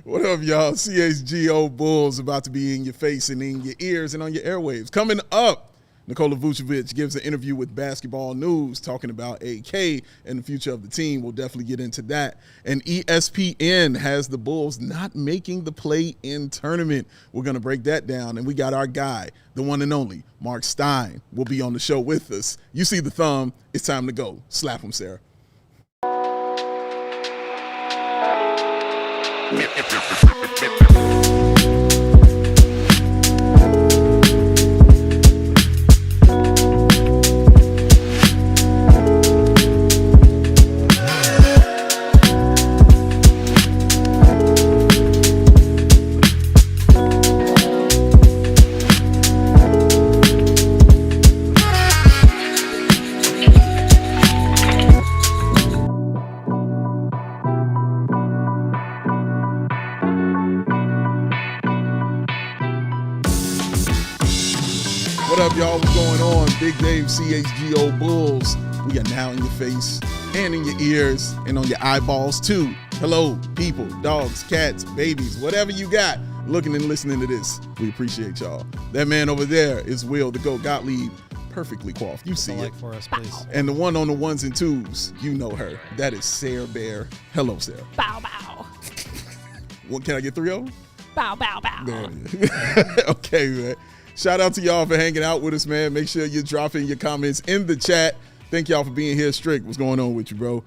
What up, y'all? CHGO Bulls about to be in your face and in your ears and on your airwaves. Coming up, Nikola Vucevic gives an interview with Basketball News talking about AK and the future of the team. We'll definitely get into that. And ESPN has the Bulls not making the play-in tournament. We're going to break that down. And we got our guy, the one and only, Marc Stein, will be on the show with us. You see the thumb. It's time to go. Slap him, Sarah. What up, y'all? What's going on? Big Dave, CHGO Bulls. We are now in your face and in your ears and on your eyeballs, too. Hello, people, dogs, cats, babies, whatever you got looking and listening to this. We appreciate y'all. That man over there is Will the GOAT Gottlieb, perfectly coiffed. You see it. For us, please. And the one on the ones and twos, you know her. That is Sarah Bear. Hello, Sarah. Bow, bow. What, can I get 3 of them? Bow, bow, bow. There it is. Okay, man. Shout out to y'all for hanging out with us, man. Make sure you're dropping your comments in the chat. Thank y'all for being here. Strick, what's going on with you, bro?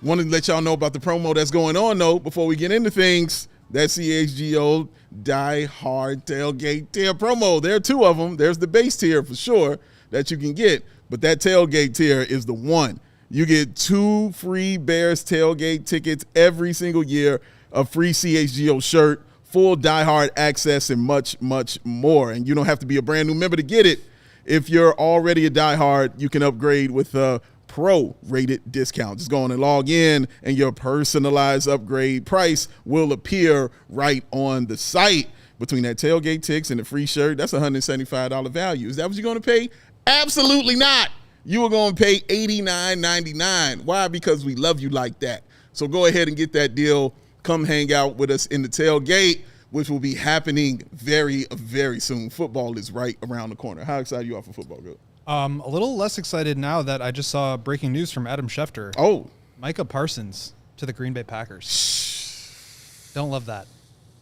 Wanted to let y'all know about the promo that's going on, though, before we get into things. That CHGO Die Hard Tailgate tier promo. There are 2 of them. There's the base tier for sure that you can get, but that tailgate tier is the one. You get 2 free Bears tailgate tickets every single year, a free CHGO shirt, full diehard access, and much, much more. And you don't have to be a brand new member to get it. If you're already a diehard, you can upgrade with a pro-rated discount. Just go on and log in, and your personalized upgrade price will appear right on the site. Between that tailgate tickets and the free shirt, that's $175 value. Is that what you're going to pay? Absolutely not. You are going to pay $89.99. Why? Because we love you like that. So go ahead and get that deal. Come hang out with us in the tailgate, which will be happening very, very soon. Football is right around the corner. How excited you are for football, Go? A little less excited now that I just saw breaking news from Adam Schefter. Oh. Micah Parsons to the Green Bay Packers. Don't love that.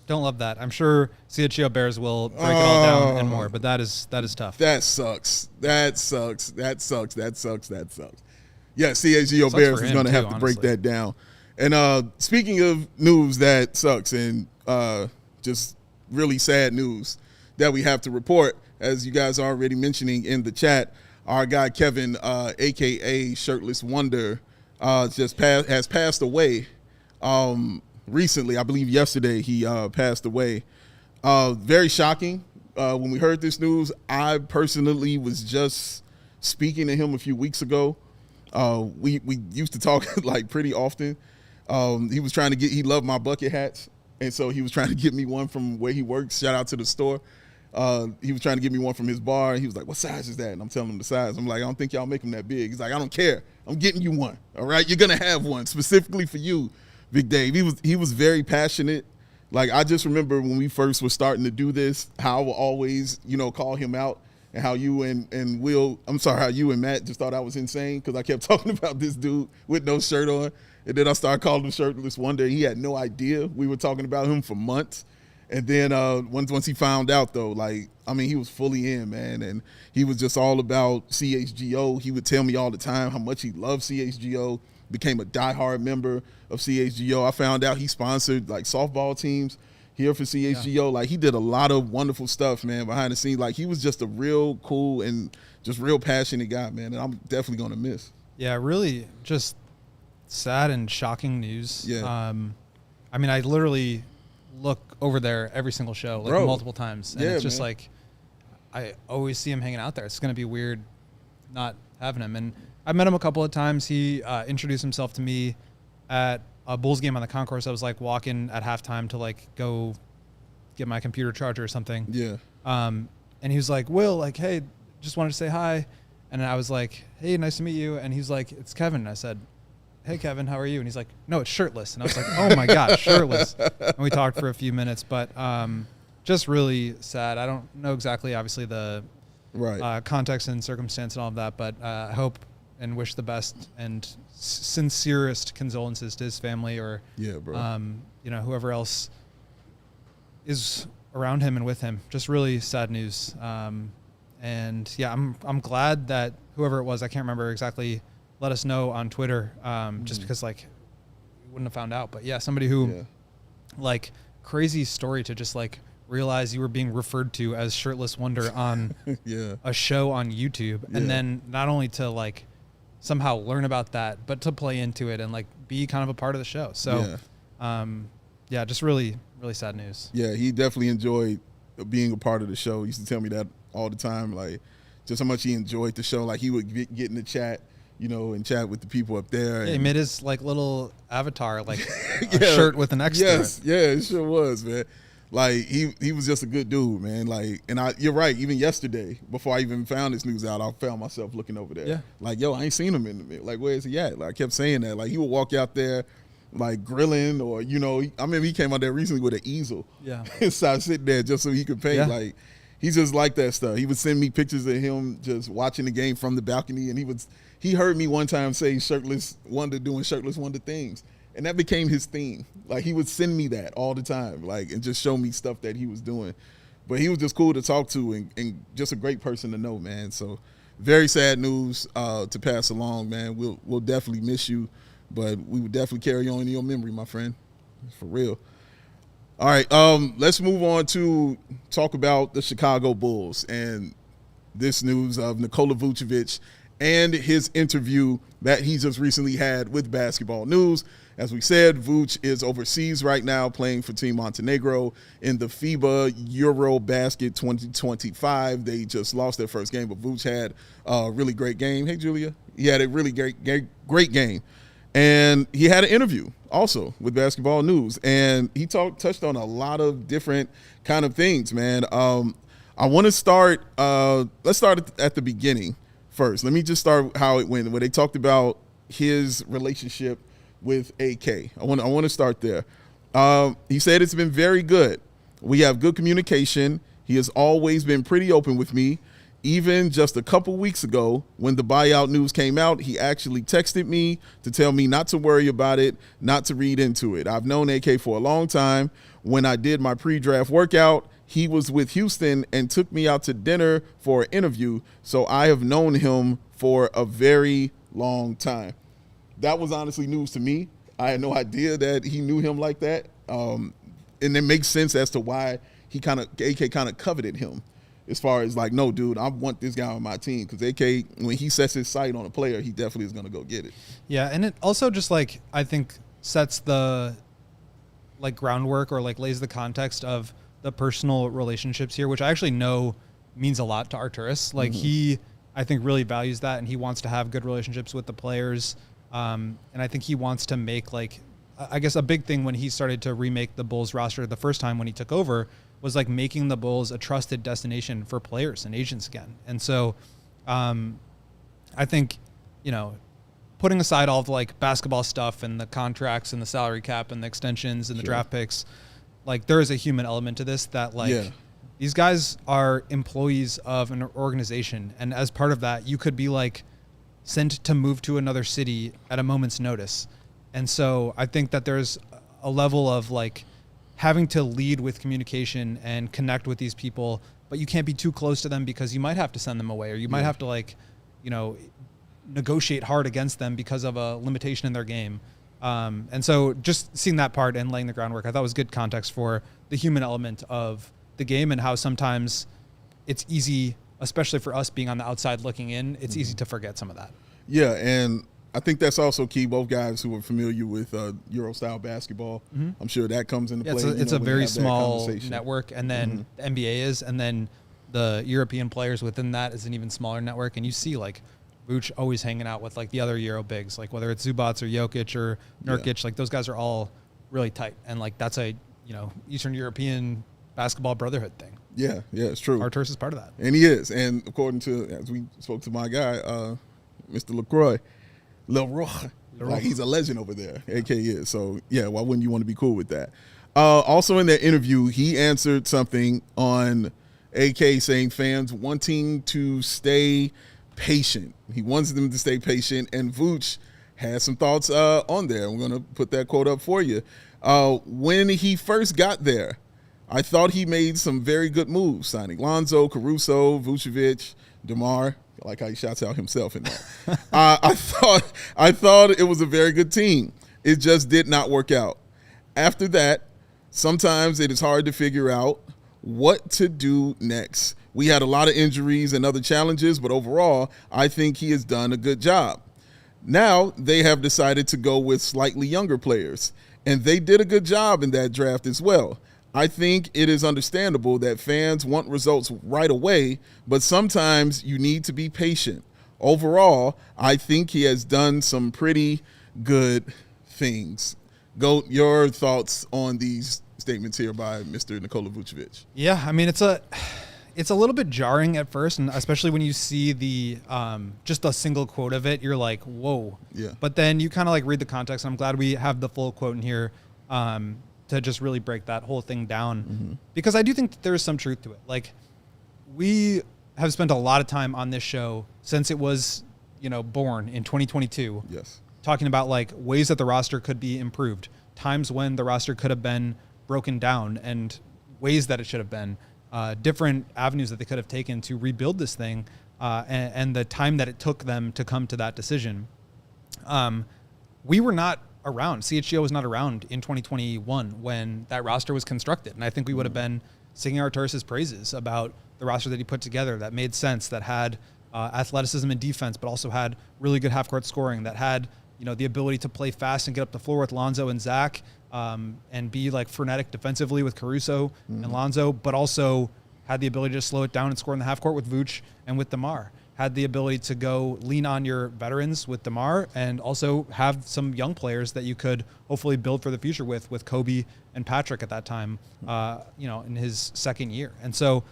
Don't love that. I'm sure CHGO Bears will break it all down and more, but that is tough. That sucks. That sucks. Yeah, CHGO Bears is going to have to break that down. And speaking of news that sucks and just really sad news that we have to report, as you guys are already mentioning in the chat, our guy Kevin, a.k.a. Shirtless Wonder, has passed away recently. I believe yesterday he passed away. Very shocking. When we heard this news, I personally was just speaking to him a few weeks ago. We used to talk like pretty often. He loved my bucket hats, and so he was trying to get me one from where he works. Shout out to the store. He was trying to get me one from his bar, and he was like, "What size is that?" And I'm telling him the size. I'm like, "I don't think y'all make them that big." He's like, "I don't care. I'm getting you one. All right, you're gonna have one specifically for you, Big Dave." He was very passionate. Like, I just remember when we first were starting to do this, how I would always, call him out, and how you and Matt just thought I was insane because I kept talking about this dude with no shirt on. And then I started calling him Shirtless Wonder. He had no idea we were talking about him for months. And then once he found out, though, he was fully in, man. And he was just all about CHGO. He would tell me all the time how much he loved CHGO, became a diehard member of CHGO. I found out he sponsored, softball teams here for CHGO. Yeah. He did a lot of wonderful stuff, man, behind the scenes. He was just a real cool and just real passionate guy, man. And I'm definitely going to miss. Yeah, really just sad and shocking news. Yeah. I literally look over there every single show, multiple times. And it's just man. I always see him hanging out there. It's going to be weird not having him. And I met him a couple of times. He introduced himself to me at a Bulls game on the concourse. I was walking at halftime to go get my computer charger or something. Yeah. And he was like, "Will, hey, just wanted to say hi." And I was like, "Hey, nice to meet you." And he's like, "It's Kevin." And I said, hey, Kevin, how are you? And he's like, no, it's shirtless. And I was like, oh, my God, shirtless. And we talked for a few minutes, but just really sad. I don't know exactly, obviously, the context and circumstance and all of that, but I hope and wish the best and sincerest condolences to his family or, whoever else is around him and with him. Just really sad news. And yeah, I'm glad that whoever it was, I can't remember exactly, let us know on Twitter, just because like we wouldn't have found out. But yeah, somebody who like crazy story to just like realize you were being referred to as Shirtless Wonder on a show on YouTube, and then not only to like somehow learn about that, but to play into it and like be kind of a part of the show. So just really, really sad news. Yeah, he definitely enjoyed being a part of the show. He used to tell me that all the time, like just how much he enjoyed the show. Like he would get in the chat, and chat with the people up there. Yeah, he made his like little avatar, like a shirt with an X to it. Yeah, it sure was, man. Like he was just a good dude, man. Like, and you're right. Even yesterday, before I even found this news out, I found myself looking over there. Yeah. Like, yo, I ain't seen him in the minute. Like, where is he at? Like, I kept saying that. Like, he would walk out there, like grilling, or I mean, he came out there recently with an easel. Yeah. And started sitting there just so he could paint. Yeah. Like, he's just like that stuff. He would send me pictures of him just watching the game from the balcony, and he heard me one time say Shirtless Wonder doing Shirtless Wonder things. And that became his theme. Like, he would send me that all the time, like, and just show me stuff that he was doing. But he was just cool to talk to and just a great person to know, man. So very sad news to pass along, man. We'll definitely miss you, but we would definitely carry on in your memory, my friend. For real. All right, let's move on to talk about the Chicago Bulls and this news of Nikola Vucevic and his interview that he just recently had with Basketball News. As we said, Vuce is overseas right now playing for Team Montenegro in the FIBA Eurobasket 2025. They just lost their first game, but Vuce had a really great game. Hey, Julia. He had a really great game. And he had an interview also with Basketball News. And he touched on a lot of different kind of things, man. I want to start let's start at the beginning first. Let me just start how it went, where they talked about his relationship with AK. I want to start there. He said it's been very good. We have good communication. He has always been pretty open with me. Even just a couple weeks ago, when the buyout news came out, he actually texted me to tell me not to worry about it, not to read into it. I've known AK for a long time. When I did my pre-draft workout, he was with Houston and took me out to dinner for an interview. So I have known him for a very long time. That was honestly news to me. I had no idea that he knew him like that. And it makes sense as to why AK kind of coveted him, as far as like, no, dude, I want this guy on my team, because AK, when he sets his sight on a player, he definitely is going to go get it. Yeah, and it also just like, I think sets the like groundwork or like lays the context of the personal relationships here, which I actually know means a lot to Arturas. Like he, I think, really values that, and he wants to have good relationships with the players. And I think he wants to make, like, I guess a big thing when he started to remake the Bulls roster the first time when he took over was like making the Bulls a trusted destination for players and agents again. And so I think, putting aside all of the like basketball stuff and the contracts and the salary cap and the extensions and the draft picks, like there is a human element to this that like these guys are employees of an organization. And as part of that, you could be like, sent to move to another city at a moment's notice. And so I think that there's a level of like having to lead with communication and connect with these people, but you can't be too close to them because you might have to send them away, or you might have to like, negotiate hard against them because of a limitation in their game. And so just seeing that part and laying the groundwork, I thought was good context for the human element of the game and how sometimes it's easy, especially for us being on the outside looking in, it's easy to forget some of that. Yeah, and I think that's also key. Both guys who are familiar with Euro-style basketball, I'm sure that comes into play. It's a very small network, and then the NBA is, and then the European players within that is an even smaller network. And you see, like, Vuce always hanging out with, like, the other Euro bigs, like whether it's Zubac or Jokic or Nurkic, like those guys are all really tight. And, like, that's a, Eastern European basketball brotherhood thing. Yeah, it's true. Arturas is part of that. And he is. And according to, as we spoke to my guy, Mr. Leroy, Like, he's a legend over there, AK is. So, yeah, why wouldn't you want to be cool with that? Also in that interview, he answered something on AK saying fans wanting to stay patient. He wants them to stay patient, and Vooch had some thoughts on there. I'm going to put that quote up for you. When he first got there, I thought he made some very good moves, signing Lonzo, Caruso, Vucevic, DeMar. I like how he shouts out himself in that. I thought it was a very good team. It just did not work out. After that, sometimes it is hard to figure out what to do next. We had a lot of injuries and other challenges, but overall, I think he has done a good job. Now they have decided to go with slightly younger players, and they did a good job in that draft as well. I think it is understandable that fans want results right away, but sometimes you need to be patient. Overall, I think he has done some pretty good things. Goat, your thoughts on these statements here by Mr. Nikola Vucevic? Yeah, I mean, it's a little bit jarring at first, and especially when you see the just a single quote of it, you're like, whoa. Yeah. But then you kind of like read the context. I'm glad we have the full quote in here to just really break that whole thing down, because I do think that there is some truth to it. Like, we have spent a lot of time on this show since it was, born in 2022. Yes. Talking about like ways that the roster could be improved, times when the roster could have been broken down, and ways that it should have been, different avenues that they could have taken to rebuild this thing, and the time that it took them to come to that decision. We were not around. CHGO was not around in 2021 when that roster was constructed. And I think we would have been singing Arturas's praises about the roster that he put together that made sense, that had athleticism and defense, but also had really good half-court scoring, that had the ability to play fast and get up the floor with Lonzo and Zach, and be like frenetic defensively with Caruso and Lonzo, but also had the ability to slow it down and score in the half-court with Vooch and with DeMar. Had the ability to go lean on your veterans with DeMar, and also have some young players that you could hopefully build for the future with Coby and Patrick at that time, in his second year. And so,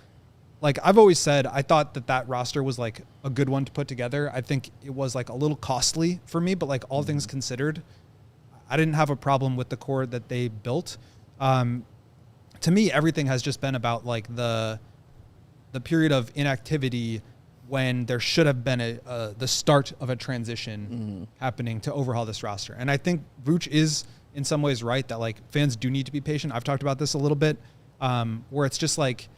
like I've always said, I thought that roster was like a good one to put together. I think it was like a little costly for me, but like all things considered, I didn't have a problem with the core that they built. To me, everything has just been about like the period of inactivity when there should have been the start of a transition happening to overhaul this roster. And I think Vooch is in some ways right that like fans do need to be patient. I've talked about this a little bit, where it's just like,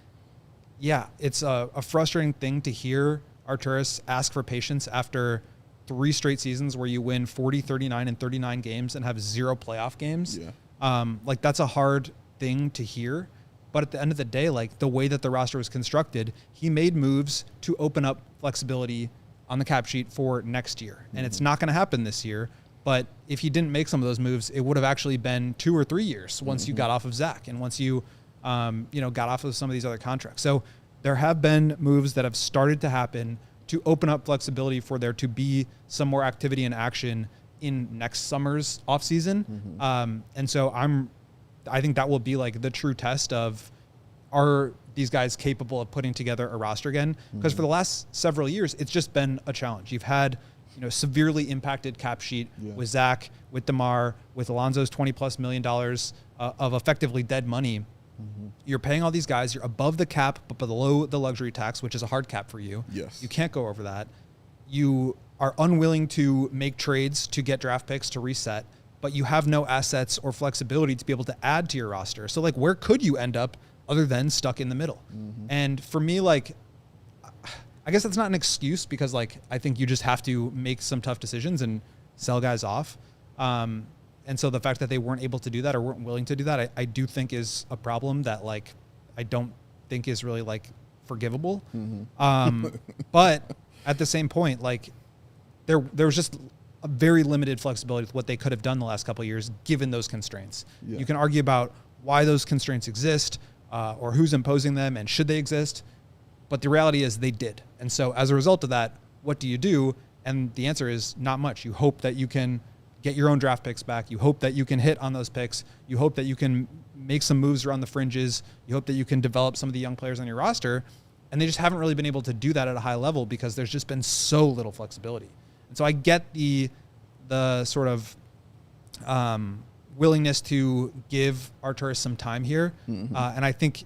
yeah, it's a frustrating thing to hear Arturas ask for patience after 3 straight seasons where you win 40, 39, and 39 games and have 0 playoff games. Yeah. Like that's a hard thing to hear. But at the end of the day, like the way that the roster was constructed, he made moves to open up flexibility on the cap sheet for next year. And it's not going to happen this year. But if he didn't make some of those moves, it would have actually been 2 or 3 years once you got off of Zach and once you, got off of some of these other contracts. So there have been moves that have started to happen to open up flexibility for there to be some more activity and action in next summer's offseason. And so I think that will be like the true test of, are these guys capable of putting together a roster again? Because for the last several years, it's just been a challenge. You've had, severely impacted cap sheet with Zach, with DeMar, with Alonzo's $20+ million of effectively dead money. You're paying all these guys. You're above the cap, but below the luxury tax, which is a hard cap for you. Yes. You can't go over that. You are unwilling to make trades to get draft picks to reset, but you have no assets or flexibility to be able to add to your roster. So like, where could you end up other than stuck in the middle? And for me, like, I guess that's not an excuse, because like, I think you just have to make some tough decisions and sell guys off. And so the fact that they weren't able to do that or weren't willing to do that, I do think is a problem that like, I don't think is really like forgivable. But at the same point, like there was just a very limited flexibility with what they could have done the last couple of years, given those constraints. Yeah. You can argue about why those constraints exist, or who's imposing them and should they exist. But the reality is they did. And so as a result of that, what do you do? And the answer is not much. You hope that you can get your own draft picks back. You hope that you can hit on those picks. You hope that you can make some moves around the fringes. You hope that you can develop some of the young players on your roster. And they just haven't really been able to do that at a high level because there's just been so little flexibility. And so I get the the sort of willingness to give Arturas some time here. And I think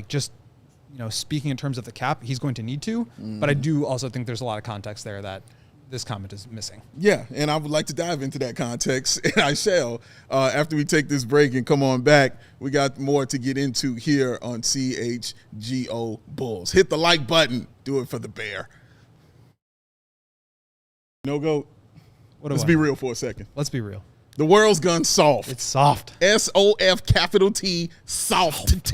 just, speaking in terms of the cap, he's going to need to, but I do also think there's a lot of context there that this comment is missing. Yeah, and I would like to dive into that context, and I shall. After we take this break and come on back, we got more to get into here on CHGO Bulls. Hit the like button. Do it for the bear. No go. Let's be real for a second. Let's be real. The world's gone soft. It's soft. SOF capital T, soft.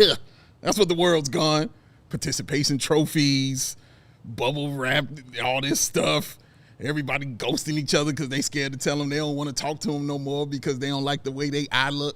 That's what the world's gone. Participation trophies, bubble wrap, all this stuff. Everybody ghosting each other because they scared to tell them they don't want to talk to them no more because they don't like the way they eye look.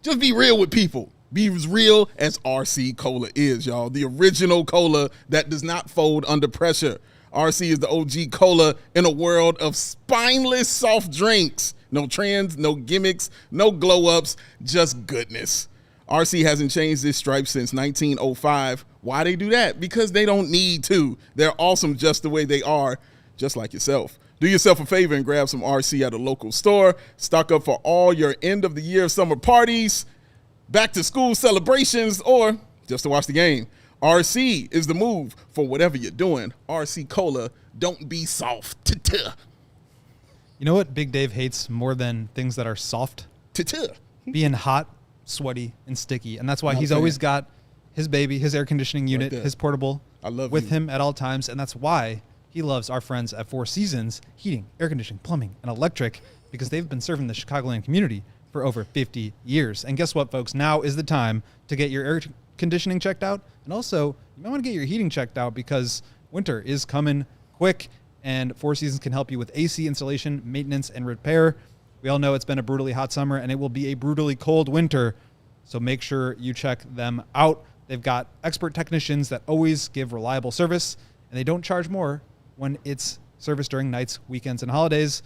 Just be real with people. Be as real as RC Cola is, y'all. The original cola that does not fold under pressure. RC is the OG cola in a world of spineless soft drinks. No trends, no gimmicks, no glow-ups, just goodness. RC hasn't changed this stripe since 1905. Why they do that? Because they don't need to. They're awesome just the way they are. Just like yourself. Do yourself a favor and grab some RC at a local store. Stock up for all your end-of-the-year summer parties, back-to-school celebrations, or just to watch the game. RC is the move for whatever you're doing. RC Cola, don't be soft. You know what Big Dave hates more than things that are soft? Being hot, sweaty, and sticky. And that's why he's always got his baby, his air conditioning unit, his portable with him at all times. And that's why he loves our friends at Four Seasons Heating, Air Conditioning, Plumbing, and Electric, because they've been serving the Chicagoland community for over 50 years. And guess what, folks? Now is the time to get your air conditioning checked out. And also, you might want to get your heating checked out because winter is coming quick, and Four Seasons can help you with AC installation, maintenance, and repair. We all know it's been a brutally hot summer, and it will be a brutally cold winter, so make sure you check them out. They've got expert technicians that always give reliable service, and they don't charge more when it's service during nights, weekends, and holidays.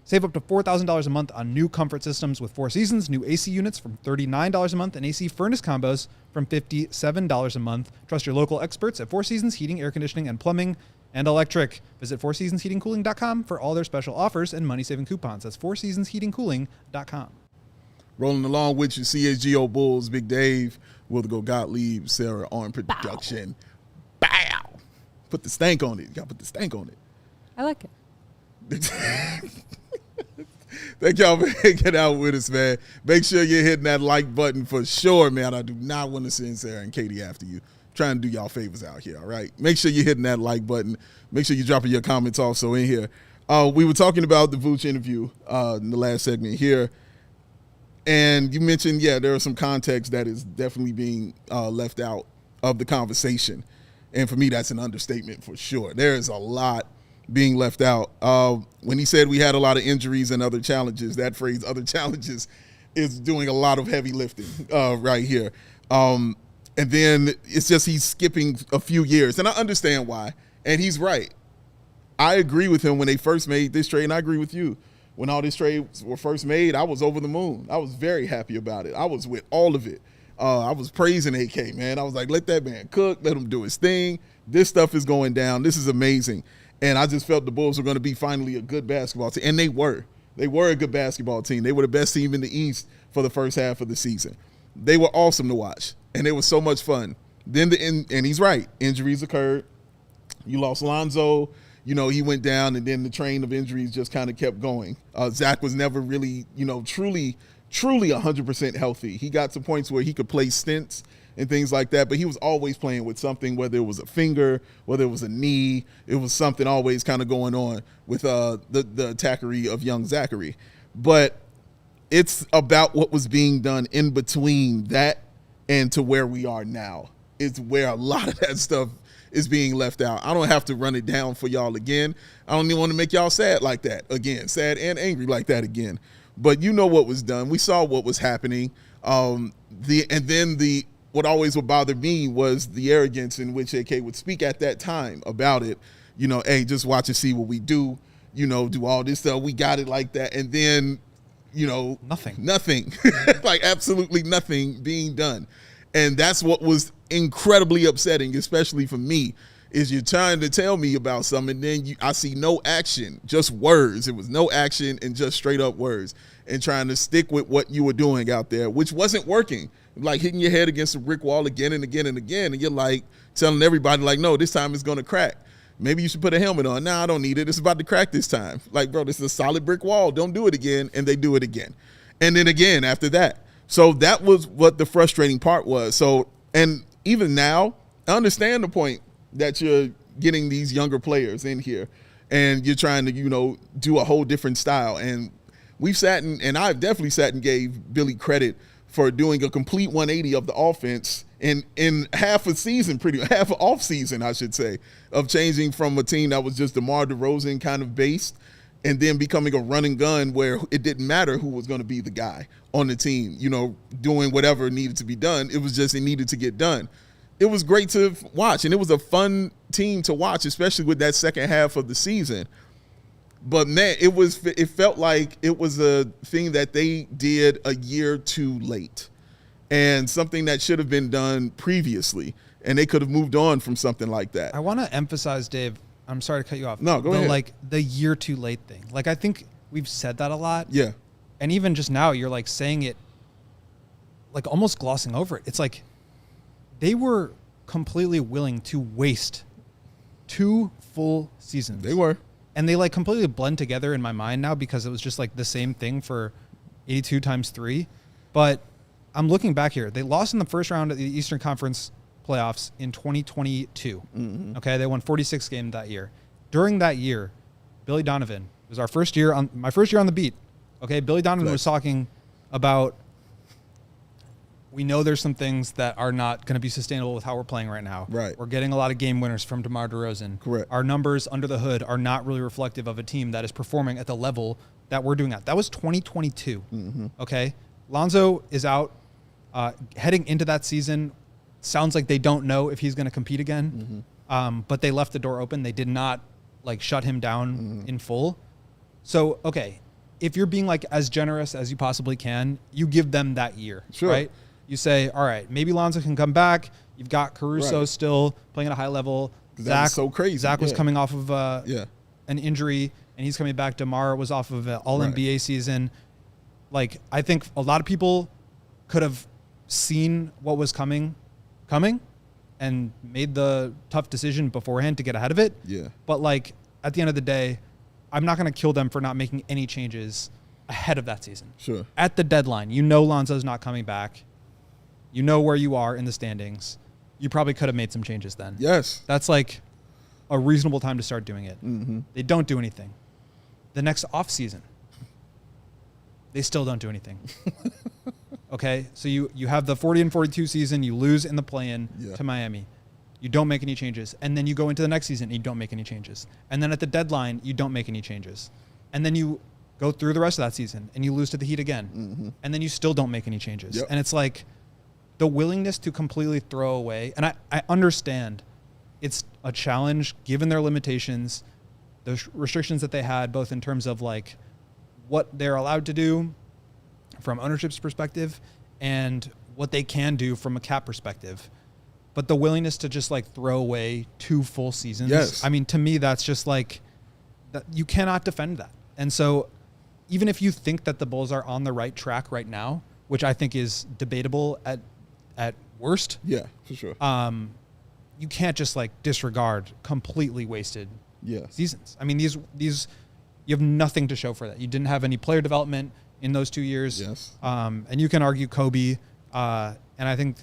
Save up to $4,000 a month on new comfort systems with Four Seasons, new AC units from $39 a month, and AC furnace combos from $57 a month. Trust your local experts at Four Seasons Heating, Air Conditioning, and Plumbing and Electric. Visit fourseasonsheatingcooling.com for all their special offers and money-saving coupons. That's fourseasonsheatingcooling.com. Rolling along with your CHGO Bulls, Big Dave, Will Gottlieb, Sarah on production. Bow. Put the stank on it. You got to put the stank on it. I like it. Thank y'all for hanging out with us, man. Make sure you're hitting that like button for sure, man. I do not want to send Sarah and Katie after you. Trying to do y'all favors out here, all right? Make sure you're hitting that like button. Make sure you're dropping your comments also in here. We were talking about the Vooch interview in the last segment here. And you mentioned, there are some context that is definitely being left out of the conversation. And for me, that's an understatement for sure. There is a lot being left out. When he said we had a lot of injuries and other challenges, that phrase, other challenges, is doing a lot of heavy lifting right here. And then it's just he's skipping a few years. And I understand why. And he's right. I agree with him when they first made this trade, and I agree with you. When all these trades were first made, I was over the moon. I was very happy about it. I was with all of it. I was praising AK, man. I was like, let that man cook. Let him do his thing. This stuff is going down. This is amazing. And I just felt the Bulls were going to be finally a good basketball team. And they were. They were a good basketball team. They were the best team in the East for the first half of the season. They were awesome to watch. And it was so much fun. Then and he's right. Injuries occurred. You lost Lonzo. He went down, and then the train of injuries just kind of kept going. Zach was never really, truly 100% healthy. He got to points where he could play stints and things like that, but he was always playing with something, whether it was a finger, whether it was a knee. It was something always kind of going on with the attackery of young Zachary. But it's about what was being done in between that and to where we are now. It's where a lot of that stuff is being left out. I don't have to run it down for y'all again. I don't even want to make y'all sad like that again, sad and angry like that again. But you know what was done. We saw what was happening. What always would bother me was the arrogance in which AK would speak at that time about it. Hey, just watch and see what we do. Do all this stuff. We got it like that. And then, nothing, like absolutely nothing being done. And that's what was incredibly upsetting, especially for me, is you're trying to tell me about something, and then I see no action, just words. It was no action and just straight up words, and trying to stick with what you were doing out there, which wasn't working. Like hitting your head against a brick wall again and again and again, and you're like telling everybody, like, no, this time it's going to crack. Maybe you should put a helmet on. No, I don't need it. It's about to crack this time. Like, bro, this is a solid brick wall. Don't do it again. And they do it again. And then again after that. So that was what the frustrating part was. So, and even now, I understand the point that you're getting these younger players in here and you're trying to, do a whole different style. And we've sat and I've definitely sat and gave Billy credit for doing a complete 180 of the offense in half an off season, I should say, of changing from a team that was just DeMar DeRozan kind of based and then becoming a run and gun where it didn't matter who was going to be the guy on the team, doing whatever needed to be done. It was just it needed to get done. It was great to watch, and it was a fun team to watch, especially with that second half of the season. But, man, it felt like it was a thing that they did a year too late and something that should have been done previously, and they could have moved on from something like that. I want to emphasize, Dave, I'm sorry to cut you off. No, go ahead. Like, the year too late thing. Like, I think we've said that a lot. Yeah. And even just now, you're, like, saying it, like, almost glossing over it. It's like they were completely willing to waste 2 full seasons. They were. And they, like, completely blend together in my mind now because it was just, like, the same thing for 82 times 3. But I'm looking back here. They lost in the first round of the Eastern Conference playoffs in 2022. Mm-hmm. Okay, they won 46 games that year. During that year, Billy Donovan, it was my first year on the beat. Okay, Billy Donovan was talking about, we know there's some things that are not going to be sustainable with how we're playing right now. Right. We're getting a lot of game winners from DeMar DeRozan. Correct. Our numbers under the hood are not really reflective of a team that is performing at the level that we're doing at. That was 2022. Mm-hmm. Okay, Lonzo is out. Heading into that season, sounds like they don't know if he's going to compete again. Mm-hmm. But they left the door open. They did not shut him down in full. So, okay, if you're being as generous as you possibly can, you give them that year, sure. Right? You say, all right, maybe Lonzo can come back. You've got Caruso still playing at a high level. Zach was so crazy. Zach was coming off of an injury, and he's coming back. DeMar was off of an All-NBA season. I think a lot of people could have seen what was coming, and made the tough decision beforehand to get ahead of it. Yeah. But at the end of the day, I'm not going to kill them for not making any changes ahead of that season. Sure. At the deadline, Lonzo's not coming back. You know where you are in the standings. You probably could have made some changes then. Yes. That's a reasonable time to start doing it. Mm-hmm. They don't do anything. The next off season, they still don't do anything. Okay, so you have the 40-42 season, you lose in the play-in to Miami. You don't make any changes. And then you go into the next season and you don't make any changes. And then at the deadline, you don't make any changes. And then you go through the rest of that season and you lose to the Heat again. Mm-hmm. And then you still don't make any changes. Yep. And it's the willingness to completely throw away. And I understand it's a challenge given their limitations, the restrictions that they had, both in terms of what they're allowed to do from ownership's perspective and what they can do from a cap perspective. But the willingness to just throw away 2 full seasons. Yes. I mean, to me, that's just that you cannot defend that. And so even if you think that the Bulls are on the right track right now, which I think is debatable at worst. Yeah, for sure. You can't just disregard completely wasted seasons. I mean, these you have nothing to show for that. You didn't have any player development in those 2 years. Yes. And you can argue Coby, and I think,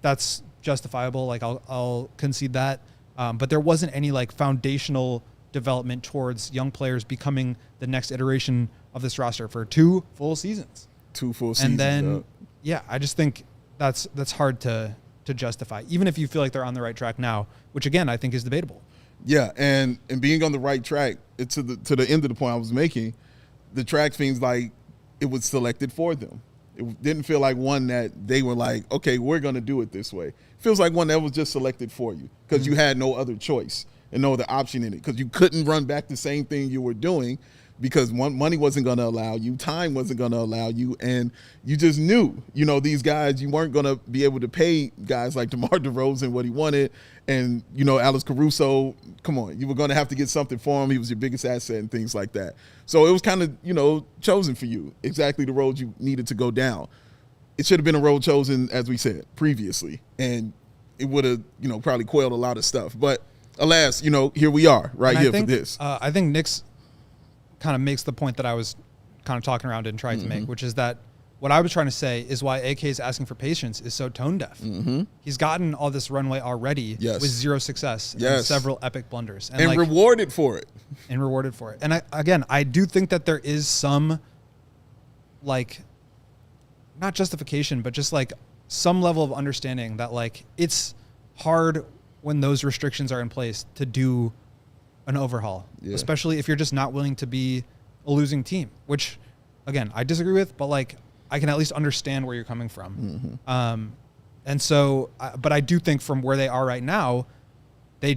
that's justifiable. I'll concede that. But there wasn't any foundational development towards young players becoming the next iteration of this roster for 2 full seasons. 2 full seasons. And then, I just think that's hard to justify, even if you feel like they're on the right track now, which again, I think is debatable. Yeah. And being on the right track, to the end of the point I was making, the track seems like it was selected for them. It didn't feel like one that they were okay, we're going to do it this way. It feels like one that was just selected for you because you had no other choice and no other option in it because you couldn't run back the same thing you were doing because money wasn't going to allow you, time wasn't going to allow you, and you just knew, these guys, you weren't going to be able to pay guys like DeMar DeRozan what he wanted, and, Alex Caruso, come on, you were going to have to get something for him. He was your biggest asset and things like that. So it was kind of, chosen for you, exactly the road you needed to go down. It should have been a road chosen, as we said, previously, and it would have, probably quelled a lot of stuff. But alas, here we are for this. I think Nick's kind of makes the point that I was kind of talking around and trying to make, which is that what I was trying to say is why AK is asking for patience is so tone deaf. He's gotten all this runway already with zero success and several epic blunders. And rewarded for it. And I do think that there is some, not justification, but just some level of understanding that it's hard when those restrictions are in place to do an overhaul, especially if you're just not willing to be a losing team, which again, I disagree with, but I can at least understand where you're coming from. And so, but I do think from where they are right now, they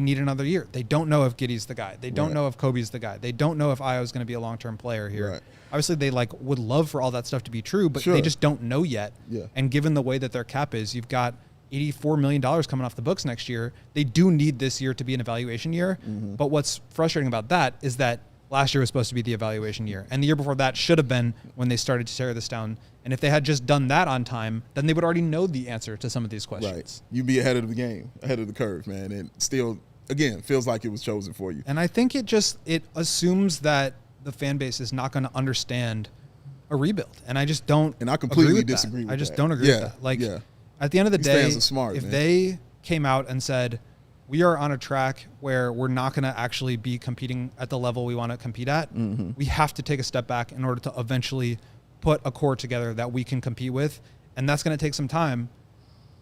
need another year. They don't know if Giddey's the guy. They don't know if Coby's the guy. They don't know if Io's going to be a long-term player here. Obviously they would love for all that stuff to be true, but they just don't know yet. And given the way that their cap is, you've got $84 million coming off the books next year. They do need this year to be an evaluation year. But what's frustrating about that is that last year was supposed to be the evaluation year. And the year before that should have been when they started to tear this down. And if they had just done that on time, then they would already know the answer to some of these questions. You'd be ahead of the game, ahead of the curve, man. And still, again, feels like it was chosen for you. And I think it assumes that the fan base is not going to understand a rebuild. And I just don't And I completely disagree with that. I just don't agree with that. At the end of the day, fans are smart, if man. they came out and said, we are on a track where we're not going to actually be competing at the level we want to compete at, we have to take a step back in order to eventually put a core together that we can compete with. And that's going to take some time.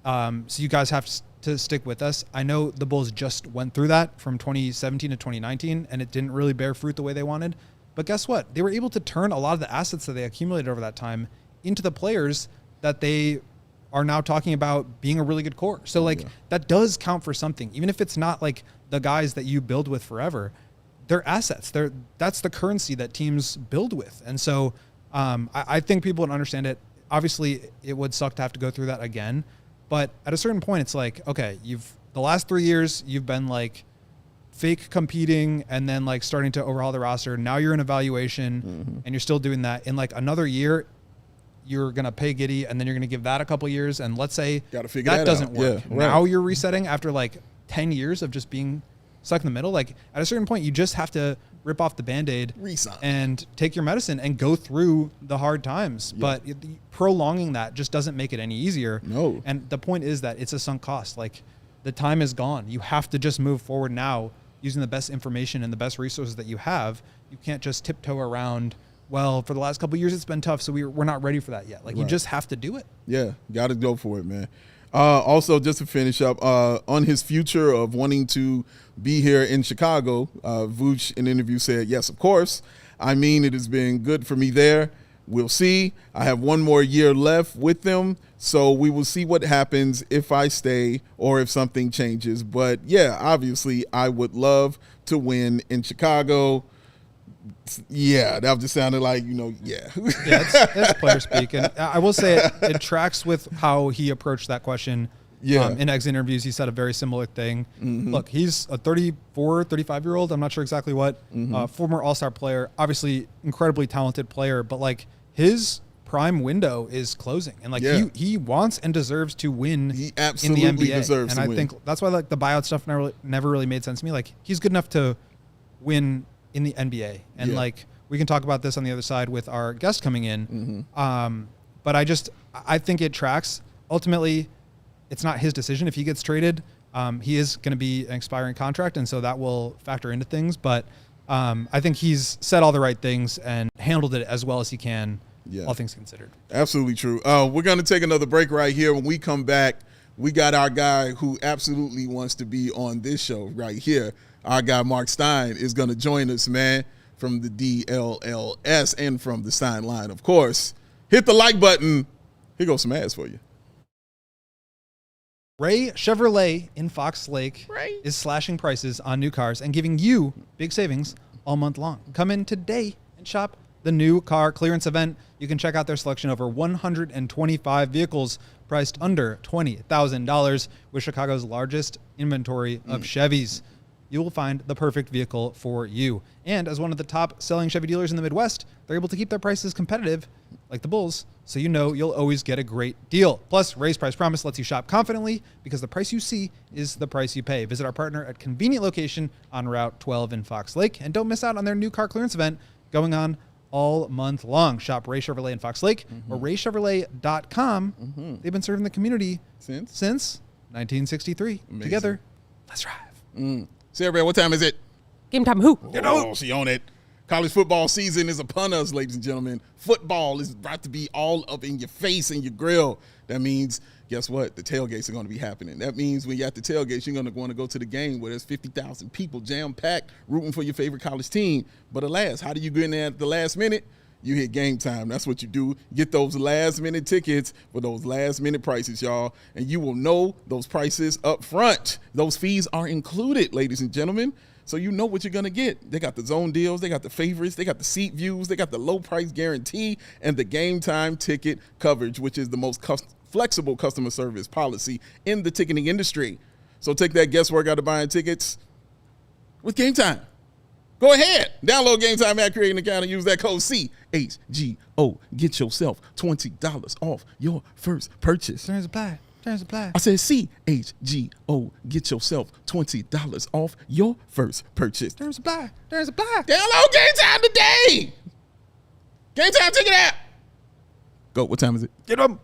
So you guys have to stick with us. I know the Bulls just went through that from 2017 to 2019, and it didn't really bear fruit the way they wanted. But guess what? They were able to turn a lot of the assets that they accumulated over that time into the players that they are now talking about being a really good core. So that does count for something. Even if it's not the guys that you build with forever, they're assets. That's the currency that teams build with. And so I think people would understand it. Obviously it would suck to have to go through that again, but at a certain point it's okay, the last 3 years you've been fake competing and then starting to overhaul the roster. Now you're in evaluation and you're still doing that. In another year, you're going to pay Giddey and then you're going to give that a couple of years. And let's say that doesn't work. Now you're resetting after 10 years of just being stuck in the middle. At a certain point, you just have to rip off the Band-Aid and take your medicine and go through the hard times. But prolonging that just doesn't make it any easier. No. And the point is that it's a sunk cost. The time is gone. You have to just move forward now using the best information and the best resources that you have. You can't just tiptoe around, well, for the last couple of years, it's been tough, so we're not ready for that yet. You just have to do it. Yeah, got to go for it, man. Also, just to finish up, on his future of wanting to be here in Chicago, Vooch in an interview said, yes, of course. I mean, it has been good for me there. We'll see. I have one more year left with them, so we will see what happens if I stay or if something changes. But, yeah, obviously, I would love to win in Chicago. Yeah, that just sounded like, That's player speak. And I will say it tracks with how he approached that question. In exit interviews, he said a very similar thing. Look, he's a 34, 35-year-old. I'm not sure exactly what. Former All-Star player, obviously incredibly talented player, but his prime window is closing. And he wants and deserves to win he absolutely in the NBA. Deserves and to I think that's why the buyout stuff never really made sense to me. He's good enough to win in the NBA. And we can talk about this on the other side with our guest coming in. But I think it tracks. Ultimately, it's not his decision if he gets traded. He is going to be an expiring contract, and so that will factor into things. But I think he's said all the right things and handled it as well as he can, all things considered. Absolutely true. We're going to take another break right here. When we come back, we got our guy who absolutely wants to be on this show right here. Our guy, Marc Stein, is going to join us, man, from the DLLS and from the Stein line, of course. Hit the like button. Here goes some ads for you. Ray Chevrolet in Fox Lake is slashing prices on new cars and giving you big savings all month long. Come in today and shop the new car clearance event. You can check out their selection of over 125 vehicles priced under $20,000 with Chicago's largest inventory of Chevys. You will find the perfect vehicle for you. And as one of the top selling Chevy dealers in the Midwest, they're able to keep their prices competitive, like the Bulls, so you know you'll always get a great deal. Plus, Raise Price Promise lets you shop confidently because the price you see is the price you pay. Visit our partner at convenient location on Route 12 in Fox Lake, and don't miss out on their new car clearance event going on all month long. Shop Ray Chevrolet in Fox Lake or raychevrolet.com. They've been serving the community since 1963. Amazing. Together, let's drive. Sarah, what time is it? Game time. Who? Oh, she on it. College football season is upon us, ladies and gentlemen. Football is about to be all up in your face and your grill. That means, guess what? The tailgates are going to be happening. That means when you're at the tailgates, you're going to want to go to the game where there's 50,000 people jam-packed rooting for your favorite college team. But alas, how do you get in there at the last minute? You hit Game Time. That's what you do. Get those last-minute tickets for those last-minute prices, y'all. And you will know those prices up front. Those fees are included, ladies and gentlemen. So you know what you're going to get. They got the zone deals. They got the favorites. They got the seat views. They got the low price guarantee and the Game Time ticket coverage, which is the most flexible customer service policy in the ticketing industry. So take that guesswork out of buying tickets with Game Time. Go ahead. Download Game Time app, create an account, and use that code CHGO. Get yourself $20 off your first purchase. Terms apply. Terms apply. I said CHGO. Get yourself $20 off your first purchase. Terms apply. Terms apply. Download Game Time today. Game Time ticket app. Go. What time is it? Get them.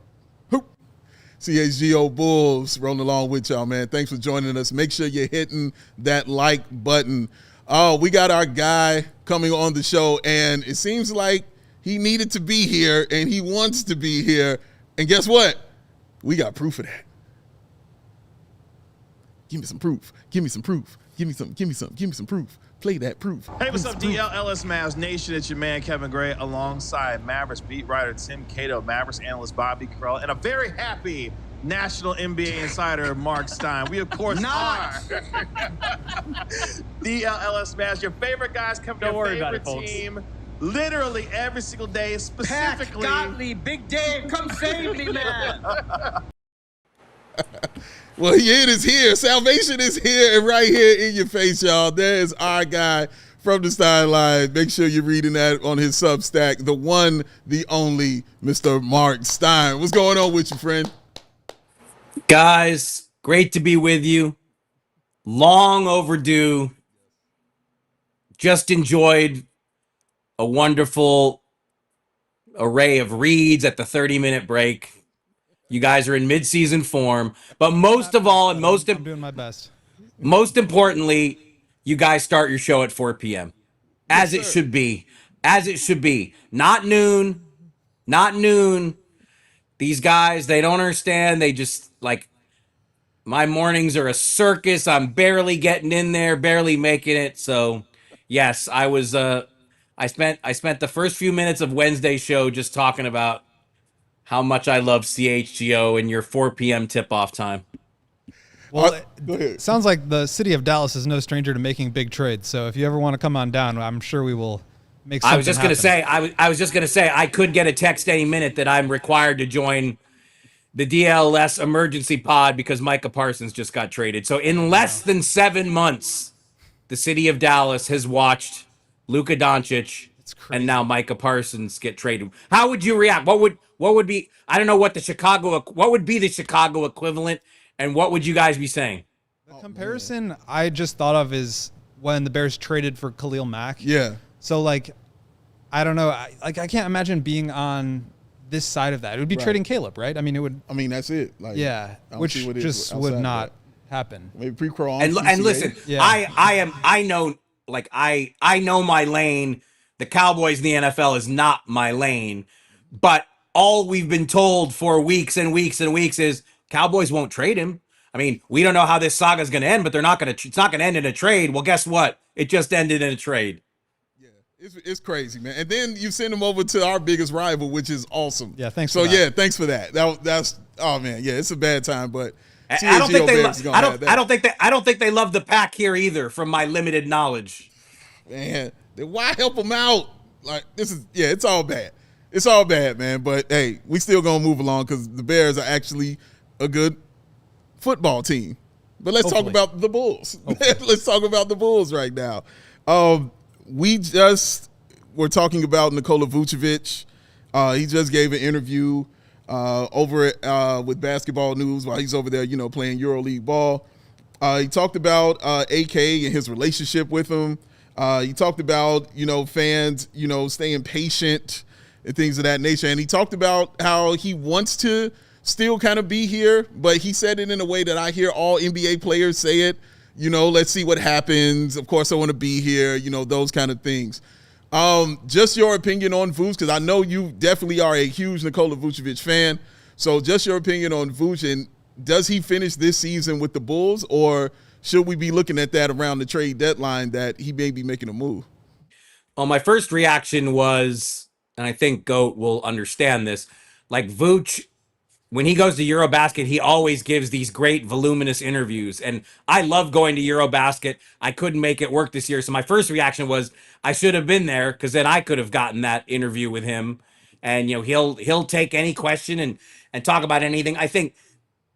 CHGO Bulls rolling along with y'all, man. Thanks for joining us. Make sure you're hitting that like button. Oh, we got our guy coming on the show, and it seems like he needed to be here, and he wants to be here. And guess what? We got proof of that. Give me some proof. Give me some proof. Give me some proof. Play that proof. Hey, what's up, DLLS Mavs Nation? It's your man, Kevin Gray, alongside Mavericks beat writer Tim Cato, Mavericks analyst Bobby Carell, and a very happy National NBA Insider Marc Stein. We, of course, are DLLS Mavs, your favorite guys coming to your favorite team. Literally every single day, specifically. Pat, Gottlieb, Big Dave, come save me, man. Well, it is here. Salvation is here and right here in your face, y'all. There is our guy from the Stein Line. Make sure you're reading that on his Substack. The one, the only, Mr. Marc Stein. What's going on with you, friend? Guys, great to be with you. Long overdue. Just enjoyed a wonderful array of reads at the 30-minute break. You guys are in mid-season form, but most of all, and I'm doing my best. Most importantly, you guys start your show at 4 p.m. as it should be. As it should be. Not noon. Not noon. These guys, they don't understand. They just, like, my mornings are a circus. I'm barely getting in there, barely making it. So, yes, I was, I spent the first few minutes of Wednesday's show just talking about how much I love CHGO and your 4 p.m. tip-off time. Well, it sounds like the city of Dallas is no stranger to making big trades. So if you ever want to come on down, I'm sure we will make something I was just going to say, I was just going to say, I could get a text any minute that I'm required to join the DLLS emergency pod because Micah Parsons just got traded. So in less than 7 months, the city of Dallas has watched Luka Doncic and now Micah Parsons get traded. How would you react? What would be, I don't know what would be the Chicago equivalent, and what would you guys be saying? The comparison I just thought of is when the Bears traded for Khalil Mack. Yeah. So, like, I don't know. I can't imagine being on this side of that. It would be trading Caleb, right? I mean, it would. I mean, that's it. Like, yeah, which just would not happen. Maybe pre-crawl. And listen, yeah. I know my lane. The Cowboys in the NFL is not my lane, but all we've been told for weeks and weeks and weeks is Cowboys won't trade him. I mean, we don't know how this saga is going to end, but it's not going to end in a trade. Well, guess what? It just ended in a trade. Yeah, it's crazy, man. And then you send him over to our biggest rival, which is awesome. Yeah, thanks. So for that. yeah, thanks for that. That's oh man, yeah, it's a bad time, but I don't think they love the pack here either, from my limited knowledge. Man, Then why help him out? Like, it's all bad. It's all bad, man. But, hey, we still going to move along because the Bears are actually a good football team. But let's talk about the Bulls. Let's talk about the Bulls right now. We just were talking about Nikola Vucevic. He just gave an interview over with Basketball News while he's over there, playing EuroLeague ball. He talked about AK and his relationship with him. He talked about, fans, staying patient and things of that nature. And he talked about how he wants to still kind of be here, but he said it in a way that I hear all NBA players say it. Let's see what happens. Of course, I want to be here, those kind of things. Just your opinion on Vuce, because I know you definitely are a huge Nikola Vucevic fan. So just your opinion on Vuce, and does he finish this season with the Bulls, or should we be looking at that around the trade deadline that he may be making a move? Well, my first reaction was, and I think Goat will understand this, like Vuce, when he goes to Eurobasket, he always gives these great voluminous interviews. And I love going to Eurobasket. I couldn't make it work this year. So my first reaction was I should have been there, because then I could have gotten that interview with him. And, he'll take any question and talk about anything. I think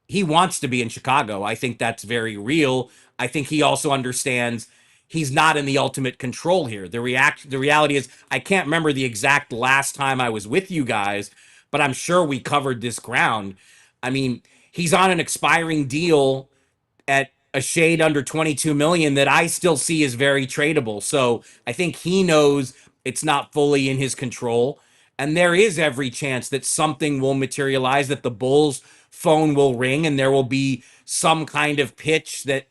he wants to be in Chicago. I think that's very real. I think he also understands he's not in the ultimate control here. The reality is, I can't remember the exact last time I was with you guys, but I'm sure we covered this ground. I mean, he's on an expiring deal at a shade under $22 million that I still see as very tradable. So I think he knows it's not fully in his control. And there is every chance that something will materialize, that the Bulls' phone will ring and there will be some kind of pitch that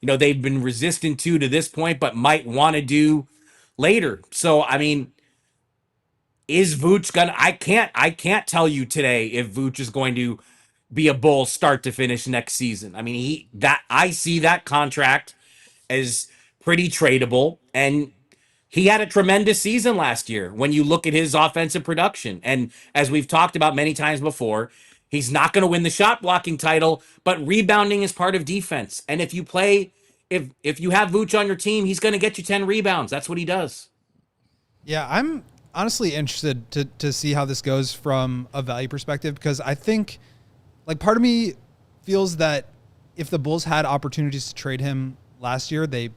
they've been resistant to this point, but might want to do later. So, I mean, is Vooch gonna? I can't tell you today if Vooch is going to be a Bull start to finish next season. I mean, I see that contract as pretty tradable, and he had a tremendous season last year when you look at his offensive production. And as we've talked about many times before, he's not going to win the shot blocking title, but rebounding is part of defense. And if you have Vooch on your team, he's going to get you 10 rebounds. That's what he does. Yeah, I'm honestly interested to see how this goes from a value perspective, because I think, like, part of me feels that if the Bulls had opportunities to trade him last year, they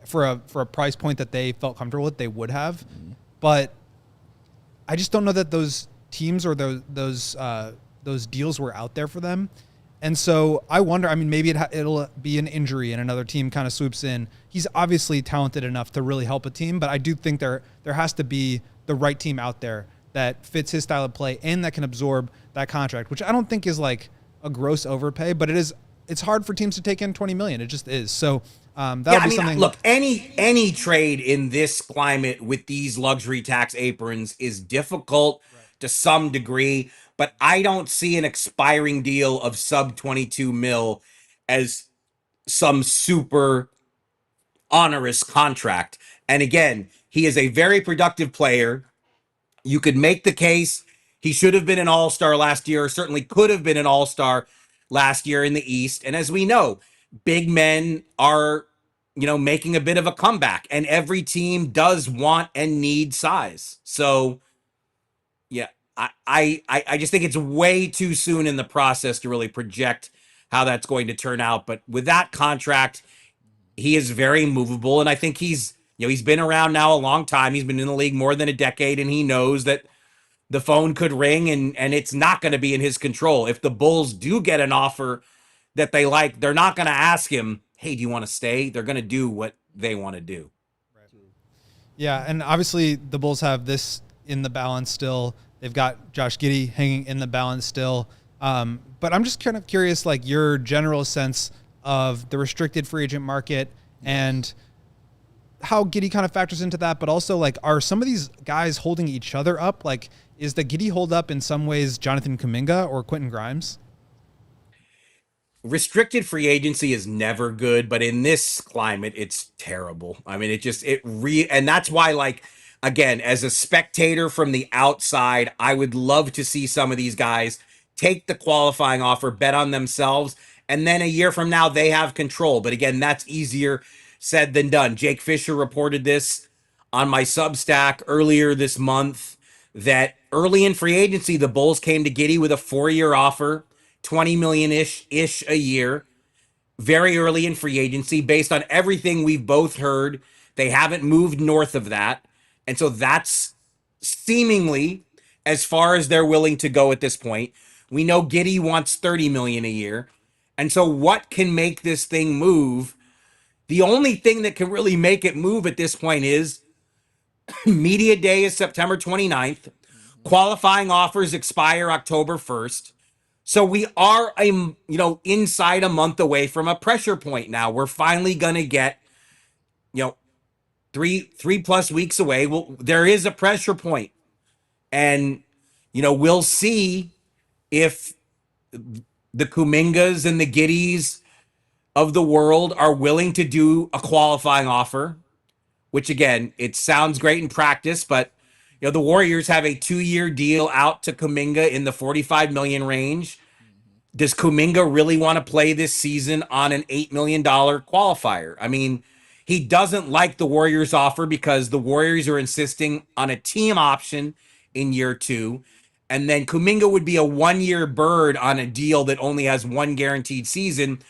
for a price point that they felt comfortable with, they would have. Mm-hmm. But I just don't know that those teams or those deals were out there for them. And so I wonder, I mean, maybe it'll be an injury and another team kind of swoops in. He's obviously talented enough to really help a team, but I do think there has to be the right team out there that fits his style of play and that can absorb that contract, which I don't think is like a gross overpay, but it's hard for teams to take in $20 million. It just is. So that'll be something. Look, any trade in this climate with these luxury tax aprons is difficult to some degree, but I don't see an expiring deal of sub 22 mil as some super onerous contract. And again, he is a very productive player. You could make the case he should have been an all-star last year, or certainly could have been an all-star last year in the East. And as we know, big men are, making a bit of a comeback, and every team does want and need size. So, yeah, I just think it's way too soon in the process to really project how that's going to turn out. But with that contract, he is very movable, and I think he's been around now a long time. He's been in the league more than a decade, and he knows that the phone could ring, and it's not going to be in his control. If the Bulls do get an offer that they like, they're not going to ask him, hey, do you want to stay? They're going to do what they want to do. Yeah, and obviously the Bulls have this in the balance still. They've got Josh Giddey hanging in the balance still. But I'm just kind of curious, like, your general sense of the restricted free agent market and how Giddey kind of factors into that, but also, like, are some of these guys holding each other up? Like, is the Giddey hold up in some ways Jonathan Kuminga or Quentin Grimes? Restricted free agency is never good, but in this climate, it's terrible. I mean, and that's why, like, again, as a spectator from the outside, I would love to see some of these guys take the qualifying offer, bet on themselves, and then a year from now, they have control. But again, that's easier said than done. Jake Fisher reported this on my Substack earlier this month that early in free agency, the Bulls came to Giddey with a 4-year offer, $20 million-ish a year, very early in free agency. Based on everything we've both heard, they haven't moved north of that. And so that's seemingly as far as they're willing to go at this point. We know Giddey wants $30 million a year. And so what can make this thing move? The only thing that can really make it move at this point is media day is September 29th. Qualifying offers expire October 1st. So we are inside a month away from a pressure point now. We're finally going to get, 3+ weeks away. Well, there is a pressure point. And, we'll see if the Kumingas and the Giddeys of the world are willing to do a qualifying offer, which again, it sounds great in practice, but the Warriors have a 2-year deal out to Kuminga in the $45 million range. Does Kuminga really want to play this season on an $8 million qualifier? I mean, he doesn't like the Warriors offer because the Warriors are insisting on a team option in year 2. And then Kuminga would be a 1-year bird on a deal that only has 1 guaranteed season,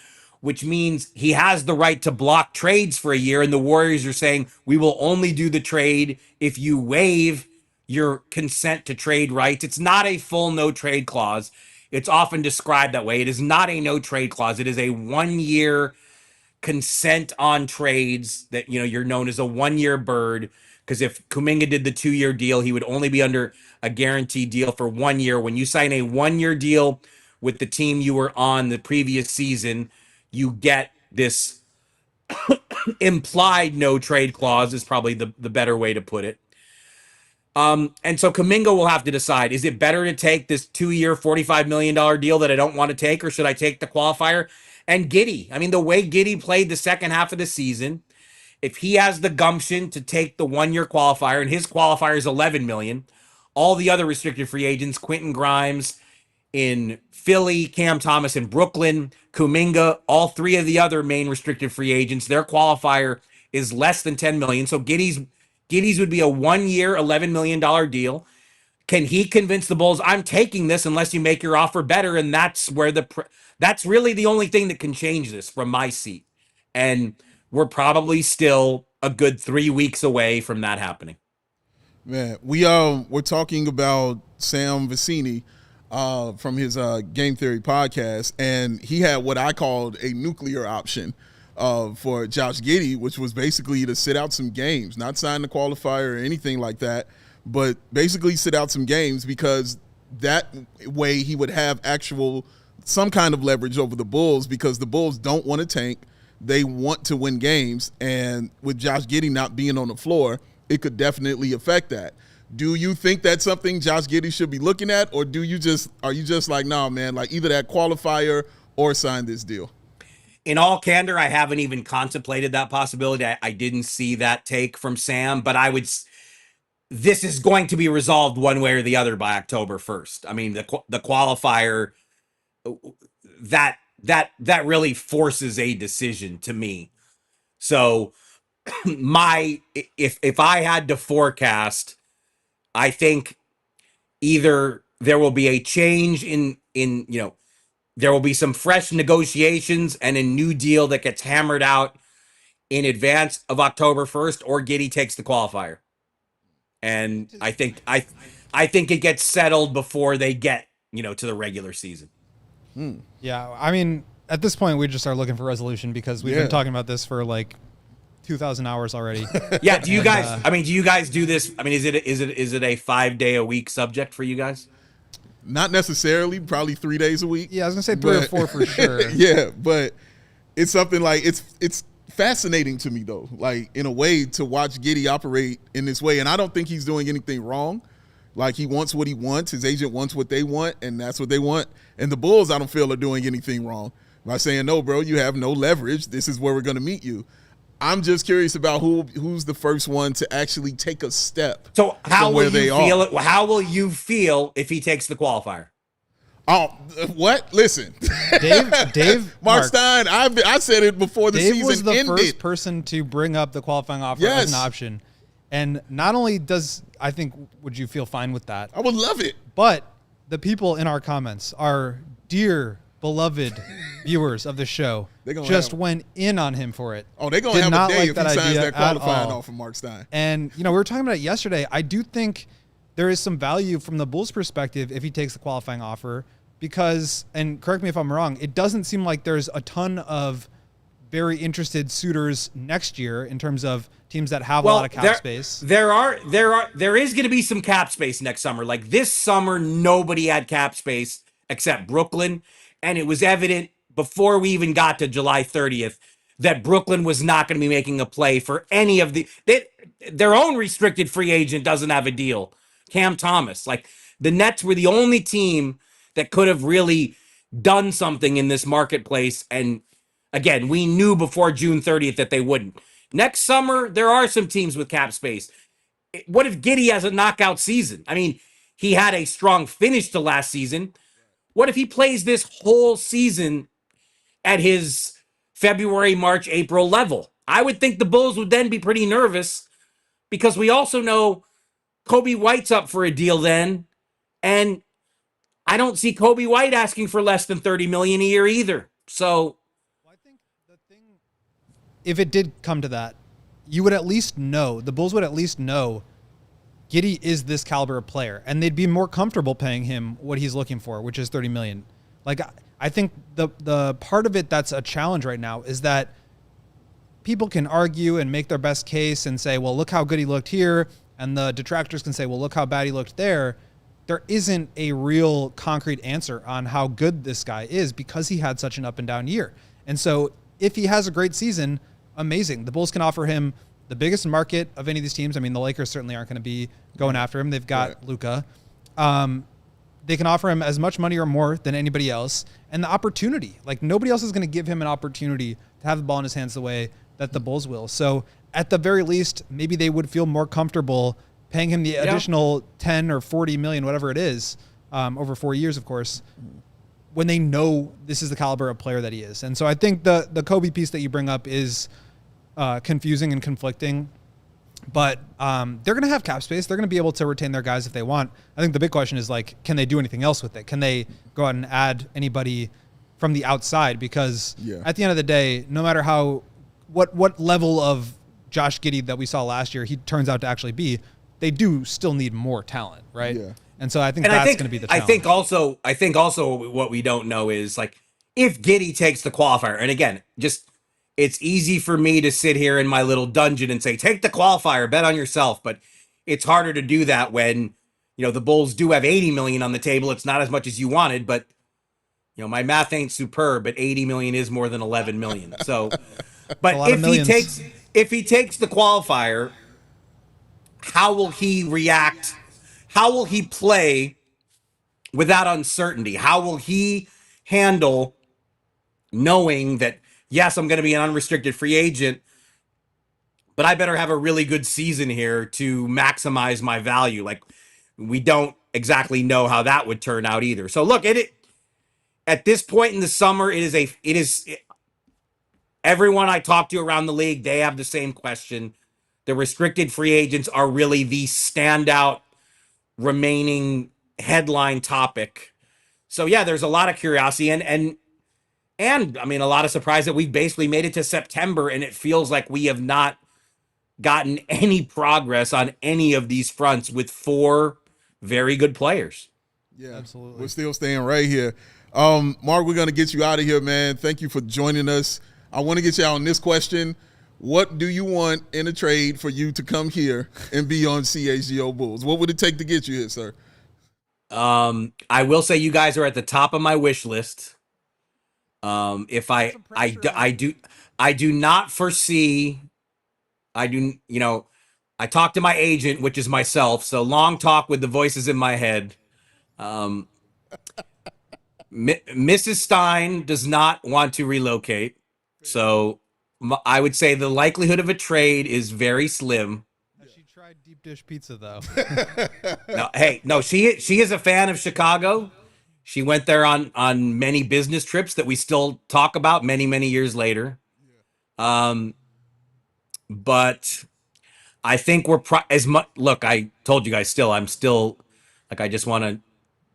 which means he has the right to block trades for a year. And the Warriors are saying, we will only do the trade if you waive your consent to trade rights. It's not a full no trade clause. It's often described that way. It is not a no trade clause. It is a 1-year consent on trades that, you're known as a 1-year bird. Because if Kuminga did the 2-year deal, he would only be under a guaranteed deal for 1 year. When you sign a 1-year deal with the team you were on the previous season, you get this implied no trade clause is probably the better way to put it. And so Kuminga will have to decide, is it better to take this 2-year, $45 million deal that I don't want to take, or should I take the qualifier? And Giddey, I mean, the way Giddey played the second half of the season, if he has the gumption to take the 1-year qualifier, and his qualifier is $11 million, all the other restricted free agents, Quentin Grimes in Philly, Cam Thomas in Brooklyn, Kuminga, all 3 of the other main restricted free agents, their qualifier is less than $10 million. So Giddey's would be a 1-year, $11 million deal. Can he convince the Bulls, I'm taking this unless you make your offer better? And that's where that's really the only thing that can change this from my seat. And we're probably still a good 3 weeks away from that happening. Man, we're talking about Sam Vecenie from his Game Theory podcast, and he had what I called a nuclear option for Josh Giddey, which was basically to sit out some games, not sign the qualifier or anything like that, but basically sit out some games, because that way he would have some kind of leverage over the Bulls, because the Bulls don't want to tank. They want to win games, and with Josh Giddey not being on the floor, it could definitely affect that. Do you think that's something Josh Giddey should be looking at, or are you just like, nah, man, like either that qualifier or sign this deal? In all candor, I haven't even contemplated that possibility. I didn't see that take from Sam, but this is going to be resolved one way or the other by October 1st. I mean, the qualifier, that really forces a decision to me. So if I had to forecast, I think either there will be a change in there will be some fresh negotiations and a new deal that gets hammered out in advance of October 1st, or Giddey takes the qualifier. And I think it gets settled before they get, to the regular season. Yeah, I mean, at this point, we just are looking for resolution, because we've been talking about this for like 2,000 hours already. Yeah. Do you guys? Do you guys do this? I mean, is it a 5-day-a-week subject for you guys? Not necessarily. Probably 3 days a week. Yeah, I was gonna say 3 or 4 for sure. Yeah, but it's something like it's fascinating to me though, like in a way, to watch Giddey operate in this way, and I don't think he's doing anything wrong. Like, he wants what he wants. His agent wants what they want, and that's what they want. And the Bulls, I don't feel, are doing anything wrong by saying, no, bro, you have no leverage. This is where we're going to meet you. I'm just curious about who's the first one to actually take a step. So how will you feel? How will you feel if he takes the qualifier? Oh, what? Listen, Dave Marc Stein. I said it before the Dave season was the ended. first person to bring up the qualifying offer as an option. And not only would you feel fine with that? I would love it. But the people in our comments, our dear, beloved viewers of the show, just went in on him for it. Oh, they're going to have a day if he signs that qualifying offer, Marc Stein. And, we were talking about it yesterday. I do think there is some value from the Bulls' perspective if he takes the qualifying offer because, and correct me if I'm wrong, it doesn't seem like there's a ton of very interested suitors next year in terms of teams that have a lot of cap space. There is going to be some cap space next summer. Like this summer, nobody had cap space except Brooklyn. And it was evident before we even got to July 30th that Brooklyn was not going to be making a play for any of their own restricted free agent doesn't have a deal. Cam Thomas, like the Nets were the only team that could have really done something in this marketplace. And again, we knew before June 30th that they wouldn't. Next summer, there are some teams with cap space. What if Giddey has a knockout season? I mean, he had a strong finish to last season. What if he plays this whole season at his February, March, April level? I would think the Bulls would then be pretty nervous because we also know Coby White's up for a deal then, and I don't see Coby White asking for less than $30 million a year either. So I think the thing, if it did come to that, you would at least know, the Bulls would at least know Giddey is this caliber of player, and they'd be more comfortable paying him what he's looking for, which is $30 million. Like, I think the part of it that's a challenge right now is that people can argue and make their best case and say, well, look how good he looked here. And the detractors can say, well, look how bad he looked there. There isn't a real concrete answer on how good this guy is because he had such an up and down year. And so if he has a great season, amazing. The Bulls can offer him the biggest market of any of these teams. I mean, the Lakers certainly aren't going to be going after him. They've got Luka. They can offer him as much money or more than anybody else. And the opportunity, like nobody else is going to give him an opportunity to have the ball in his hands the way that the Bulls will. So at the very least, maybe they would feel more comfortable paying him the additional 10 or 40 million, whatever it is, over 4 years, of course, when they know this is the caliber of player that he is. And so I think the Coby piece that you bring up is confusing and conflicting, but they're going to have cap space. They're going to be able to retain their guys if they want. I think the big question is, like, can they do anything else with it? Can they go out and add anybody from the outside? Because at the end of the day, no matter what level of Josh Giddey that we saw last year he turns out to actually be, they do still need more talent, right? Yeah. And so I think that's going to be the challenge. I think also what we don't know is, like, if Giddey takes the qualifier, and again, it's easy for me to sit here in my little dungeon and say, take the qualifier, bet on yourself. But it's harder to do that when, the Bulls do have 80 million on the table. It's not as much as you wanted, but my math ain't superb, but 80 million is more than 11 million. So, but if he takes the qualifier, how will he react? How will he play without uncertainty? How will he handle knowing that, yes, I'm going to be an unrestricted free agent, but I better have a really good season here to maximize my value? Like, we don't exactly know how that would turn out either. So look, at this point in the summer, everyone I talk to around the league, they have the same question. The restricted free agents are really the standout remaining headline topic. So yeah, there's a lot of curiosity and I mean, a lot of surprise that we've basically made it to September and it feels like we have not gotten any progress on any of these fronts with 4 very good players. Yeah, absolutely. We're still staying right here. Marc, we're going to get you out of here, man. Thank you for joining us. I want to get you out on this question. What do you want in a trade for you to come here and be on CHGO Bulls? What would it take to get you here, sir? I will say you guys are at the top of my wish list. If I do not foresee, I talk to my agent, which is myself. So long talk with the voices in my head. Mrs. Stein does not want to relocate. So I would say the likelihood of a trade is very slim. Has she tried deep dish pizza though? No, she is a fan of Chicago. She went there on many business trips that we still talk about many, many years later. But I think we're as much. Look, I told you guys. I'm still like I just want to.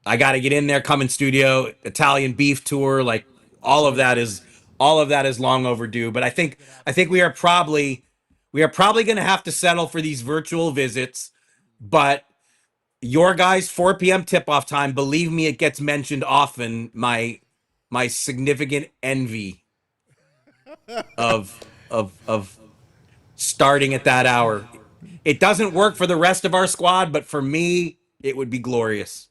I got to get in there. Come in studio. Italian beef tour. Like all of that is long overdue. But I think we are probably going to have to settle for these virtual visits. But your guys' 4 p.m. tip-off time. Believe me, it gets mentioned often. My significant envy of starting at that hour. It doesn't work for the rest of our squad, but for me, it would be glorious.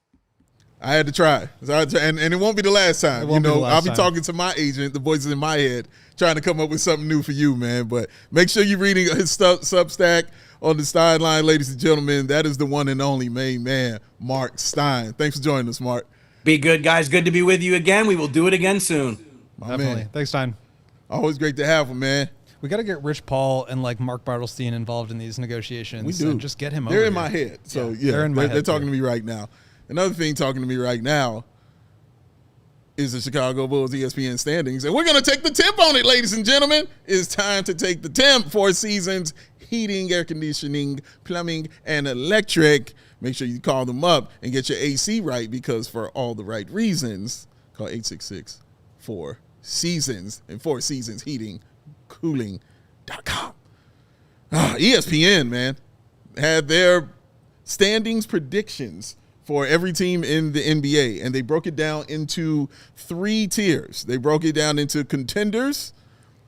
I had to try. And it won't be the last time. I'll be talking to my agent, the voices in my head, trying to come up with something new for you, man. But make sure you're reading his Substack on the Stein line, ladies and gentlemen. That is the one and only main man, Marc Stein. Thanks for joining us, Marc. Be good, guys. Good to be with you again. We will do it again soon. Definitely. Man. Thanks, Stein. Always great to have him, man. We got to get Rich Paul and like Mark Bartelstein involved in these negotiations. We do. And just get him over They're in here. my head. So, they're talking to me right now. Another thing talking to me right now is the Chicago Bulls ESPN standings. And we're going to take the temp on it, ladies and gentlemen. It's time to take the temp. 4 seasons, heating, air conditioning, plumbing, and electric. Make sure you call them up and get your AC right, because for all the right reasons, call 866-4-SEASONS and 4 Seasons Heating. Cooling.com. ESPN, man, had their standings predictions for every team in the NBA, and they broke it down into 3 tiers. They broke it down into contenders,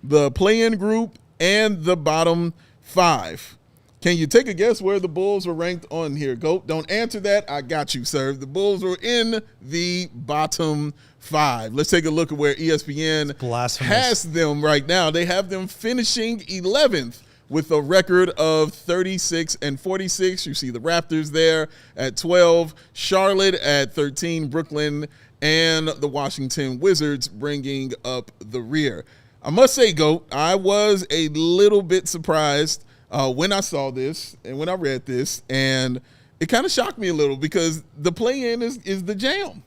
the play-in group, and the bottom 5. Can you take a guess where the Bulls were ranked on here, Goat? Don't answer that. I got you, sir. The Bulls were in the bottom 5. Let's take a look at where ESPN has them right now. They have them finishing 11th with a record of 36-46. You see the Raptors there at 12, Charlotte at 13, Brooklyn and the Washington Wizards bringing up the rear. I must say, Goat, I was a little bit surprised when I saw this and when I read this, and it kind of shocked me a little, because the play-in is the jam,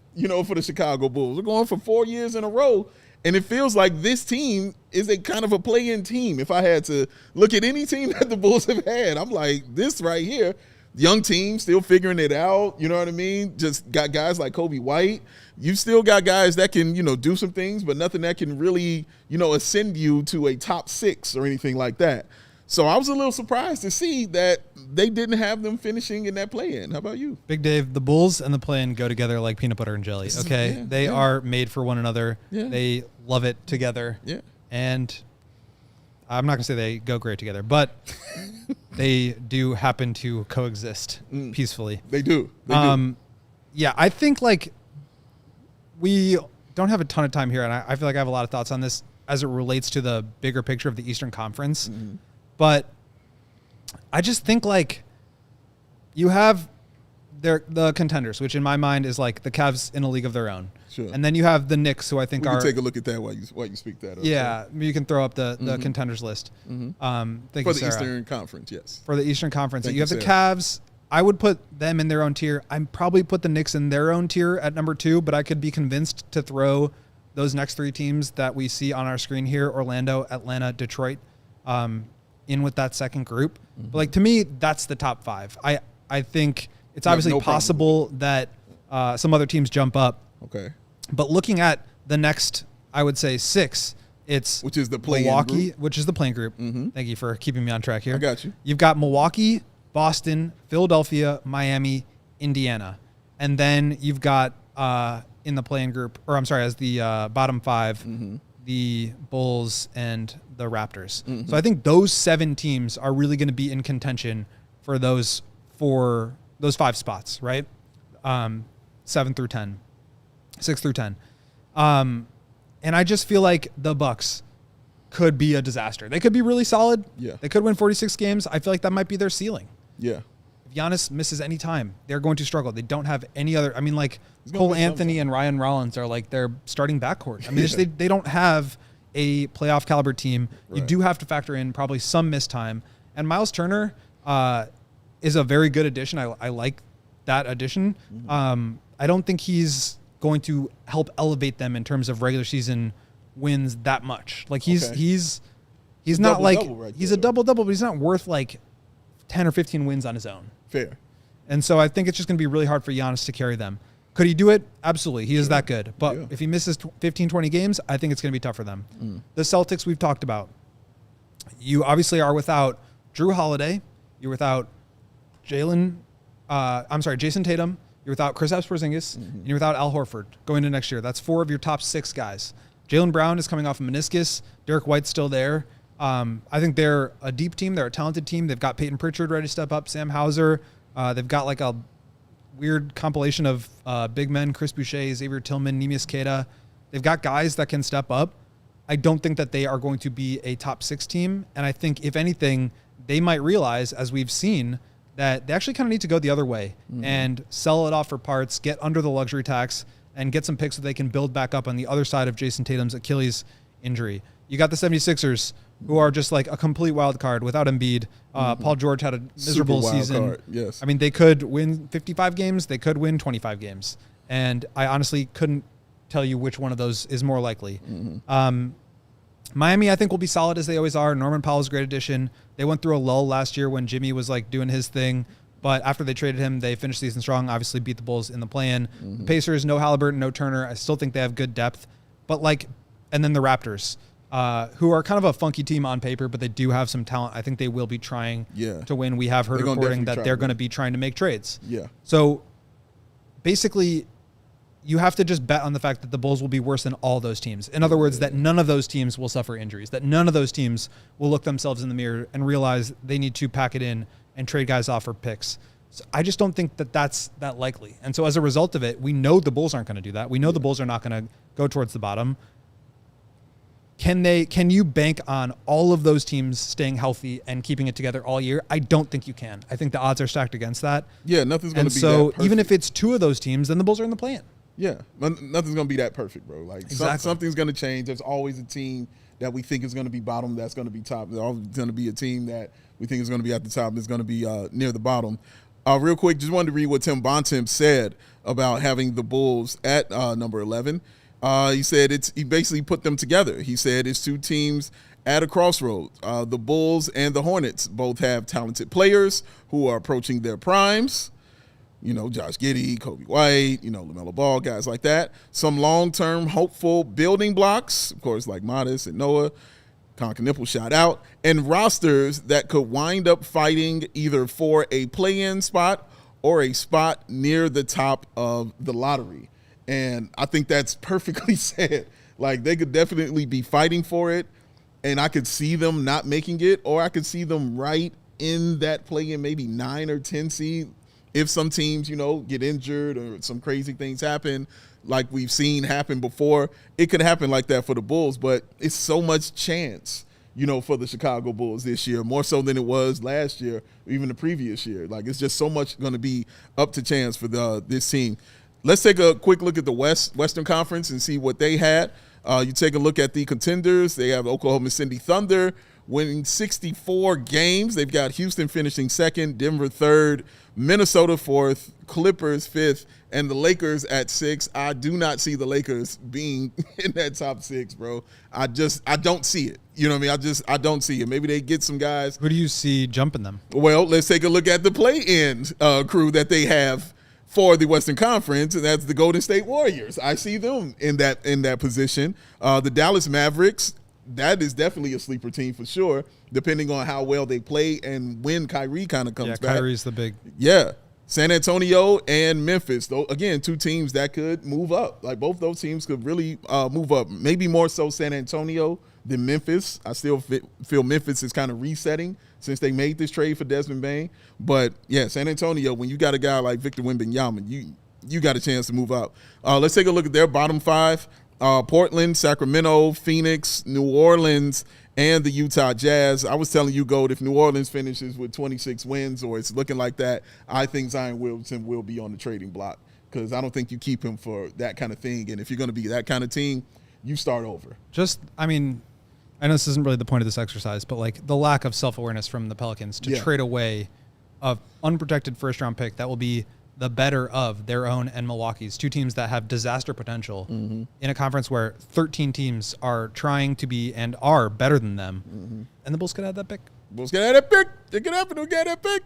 for the Chicago Bulls. We're going for 4 years in a row, and it feels like this team is a kind of a play-in team. If I had to look at any team that the Bulls have had, I'm like, this right here, young team still figuring it out, you know what I mean? Just got guys like Coby White. You've still got guys that can, do some things, but nothing that can really, ascend you to a top 6 or anything like that. So I was a little surprised to see that they didn't have them finishing in that play-in. How about you? Big Dave, the Bulls and the play-in go together like peanut butter and jelly, okay? They are made for one another. Yeah. They love it together. Yeah. And I'm not going to say they go great together, but they do happen to coexist peacefully. They do. They do. Yeah, I think we don't have a ton of time here, and I feel like I have a lot of thoughts on this as it relates to the bigger picture of the Eastern Conference. Mm-hmm. But I just think you have the contenders, which in my mind is the Cavs in a league of their own. Sure. And then you have the Knicks, who I think we can take a look at that while you speak that up. Yeah, so. You can throw up the contenders list. Mm-hmm. For the Eastern Conference, yes. For the Eastern Conference. You have the Cavs. I would put them in their own tier. I'd probably put the Knicks in their own tier at number 2, but I could be convinced to throw those next 3 teams that we see on our screen here, Orlando, Atlanta, Detroit, in with that second group. Mm-hmm. But to me, that's the top 5. I think it's obviously possible that some other teams jump up. Okay. But looking at the next, I would say 6, which is the play-in Milwaukee, group. Which is the playing group. Mm-hmm. Thank you for keeping me on track here. I got you. You've got Milwaukee, Boston, Philadelphia, Miami, Indiana. And then you've got in the play-in group, as the bottom 5, the Bulls and the Raptors. Mm-hmm. So I think those 7 teams are really going to be in contention for those 5 spots, right? 7 through 10, 6 through 10. And I just feel like the Bucks could be a disaster. They could be really solid. Yeah. They could win 46 games. I feel like that might be their ceiling. Yeah. If Giannis misses any time, they're going to struggle. They don't have any other. Cole Anthony and Ryan Rollins are their starting backcourt. They don't have a playoff caliber team. Right. You do have to factor in probably some missed time. And Miles Turner is a very good addition. I like that addition. Mm-hmm. I don't think he's going to help elevate them in terms of regular season wins that much. He's not he's a double-double, but he's not worth 10 or 15 wins on his own. Fair. And so I think it's just going to be really hard for Giannis to carry them. Could he do it? Absolutely. He is that good. But if he misses 15, 20 games, I think it's going to be tough for them. The Celtics we've talked about. You obviously are without Drew Holiday. You're without Jason Tatum. You're without Kristaps Porzingis. And you're without Al Horford going into next year. That's 4 of your top 6 guys. Jaylen Brown is coming off a meniscus. Derek White's still there. I think they're a deep team. They're a talented team. They've got Peyton Pritchard ready to step up. Sam Hauser. They've got like a weird compilation of big men, Chris Boucher, Xavier Tillman, Neemias Queta. They've got guys that can step up. I don't think that they are going to be a top 6 team. And I think, if anything, they might realize, as we've seen, that they actually kind of need to go the other way and sell it off for parts, get under the luxury tax, and get some picks so they can build back up on the other side of Jason Tatum's Achilles injury. You got the 76ers, who are just like a complete wild card without Embiid. Paul George had a miserable season. Yes. I mean, they could win 55 games. They could win 25 games. And I honestly couldn't tell you which one of those is more likely. Miami, I think, will be solid as they always are. Norman Powell's a great addition. They went through a lull last year when Jimmy was like doing his thing. But after they traded him, they finished the season strong, obviously beat the Bulls in the play-in. The Pacers, no Halliburton, no Turner. I still think they have good depth. But and then the Raptors, who are kind of a funky team on paper, but they do have some talent. I think they will be trying to win. We have heard reporting that they're going to be trying to make trades. Yeah. So basically, you have to just bet on the fact that the Bulls will be worse than all those teams. In other words, that none of those teams will suffer injuries, that none of those teams will look themselves in the mirror and realize they need to pack it in and trade guys off for picks. So I just don't think that that's that likely. And so as a result of it, we know the Bulls aren't going to do that. We know the Bulls are not going to go towards the bottom. Can you bank on all of those teams staying healthy and keeping it together all year? I don't think you can. I think the odds are stacked against that. Yeah, nothing's going to be that so perfect. Even if it's 2 of those teams, then the Bulls are in the play-in. Yeah, nothing's going to be that perfect, bro. Like something's going to change. There's always a team that we think is going to be bottom that's going to be top. There's always going to be a team that we think is going to be at the top that's going to be near the bottom. Real quick, just wanted to read what Tim Bontemps said about having the Bulls at number 11. He said he basically put them together. He said it's 2 teams at a crossroads. The Bulls and the Hornets both have talented players who are approaching their primes. You know, Josh Giddey, Coby White, LaMelo Ball, guys like that. Some long-term hopeful building blocks, of course, like Modest and Noah. Nipple shot out, and rosters that could wind up fighting either for a play-in spot or a spot near the top of the lottery. And I think that's perfectly said. Like, they could definitely be fighting for it, and I could see them not making it, or I could see them right in that play-in, maybe 9 or 10 seed. If some teams, get injured or some crazy things happen, like we've seen happen before, it could happen like that for the Bulls. But it's so much chance, for the Chicago Bulls this year, more so than it was last year, or even the previous year. Like, it's just so much going to be up to chance for this team. Let's take a quick look at the Western Conference and see what they had. You take a look at the contenders. They have Oklahoma City Thunder winning 64 games. They've got Houston finishing 2nd, Denver 3rd, Minnesota 4th, Clippers 5th, and the Lakers at 6. I do not see the Lakers being in that top 6, bro. I don't see it. You know what I mean? I don't see it. Maybe they get some guys. Who do you see jumping them? Well, let's take a look at the play-in crew that they have for the Western Conference, and that's the Golden State Warriors. I see them in that position. The Dallas Mavericks, that is definitely a sleeper team for sure, depending on how well they play and when Kyrie kind of comes back. Kyrie's the big. Yeah. San Antonio and Memphis, though, again, 2 teams that could move up. Like, both those teams could really move up. Maybe more so San Antonio than Memphis. I still feel Memphis is kind of resetting since they made this trade for Desmond Bane. But, yeah, San Antonio, when you got a guy like Victor Wembanyama, you got a chance to move up. Let's take a look at their bottom 5. Portland, Sacramento, Phoenix, New Orleans, and the Utah Jazz. I was telling you, Gold, if New Orleans finishes with 26 wins or it's looking like that, I think Zion Williamson will be on the trading block because I don't think you keep him for that kind of thing. And if you're going to be that kind of team, you start over. I know this isn't really the point of this exercise, but like the lack of self-awareness from the Pelicans to trade away an unprotected first-round pick that will be the better of their own and Milwaukee's, 2 teams that have disaster potential in a conference where 13 teams are trying to be and are better than them. And the Bulls could have that pick. Bulls get that pick. They can happen. We got that pick.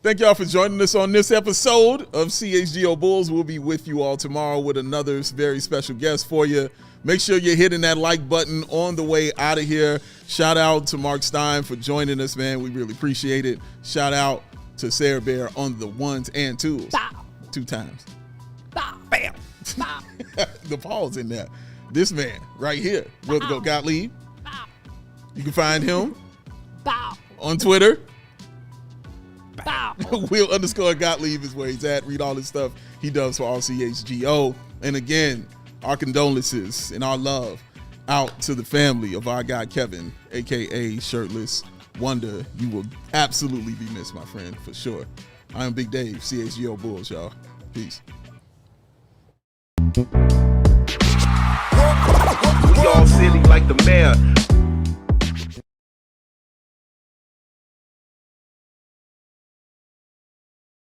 Thank y'all for joining us on this episode of CHGO Bulls. We'll be with you all tomorrow with another very special guest for you. Make sure you're hitting that like button on the way out of here. Shout out to Marc Stein for joining us, man. We really appreciate it. Shout out to Sarah Bear on the ones and twos. Bow. 2 times. Bow. Bam. Bow. The pause in there. This man right here, Will Gottlieb. Bow. You can find him Bow. on Twitter. Bow. Will_Gottlieb is where he's at. Read all his stuff he does for all CHGO. And again, our condolences and our love out to the family of our guy Kevin, a.k.a. Shirtless Wonder. You will absolutely be missed, my friend, for sure. I am Big Dave, CHGO Bulls, y'all. Peace. We all silly like the mayor.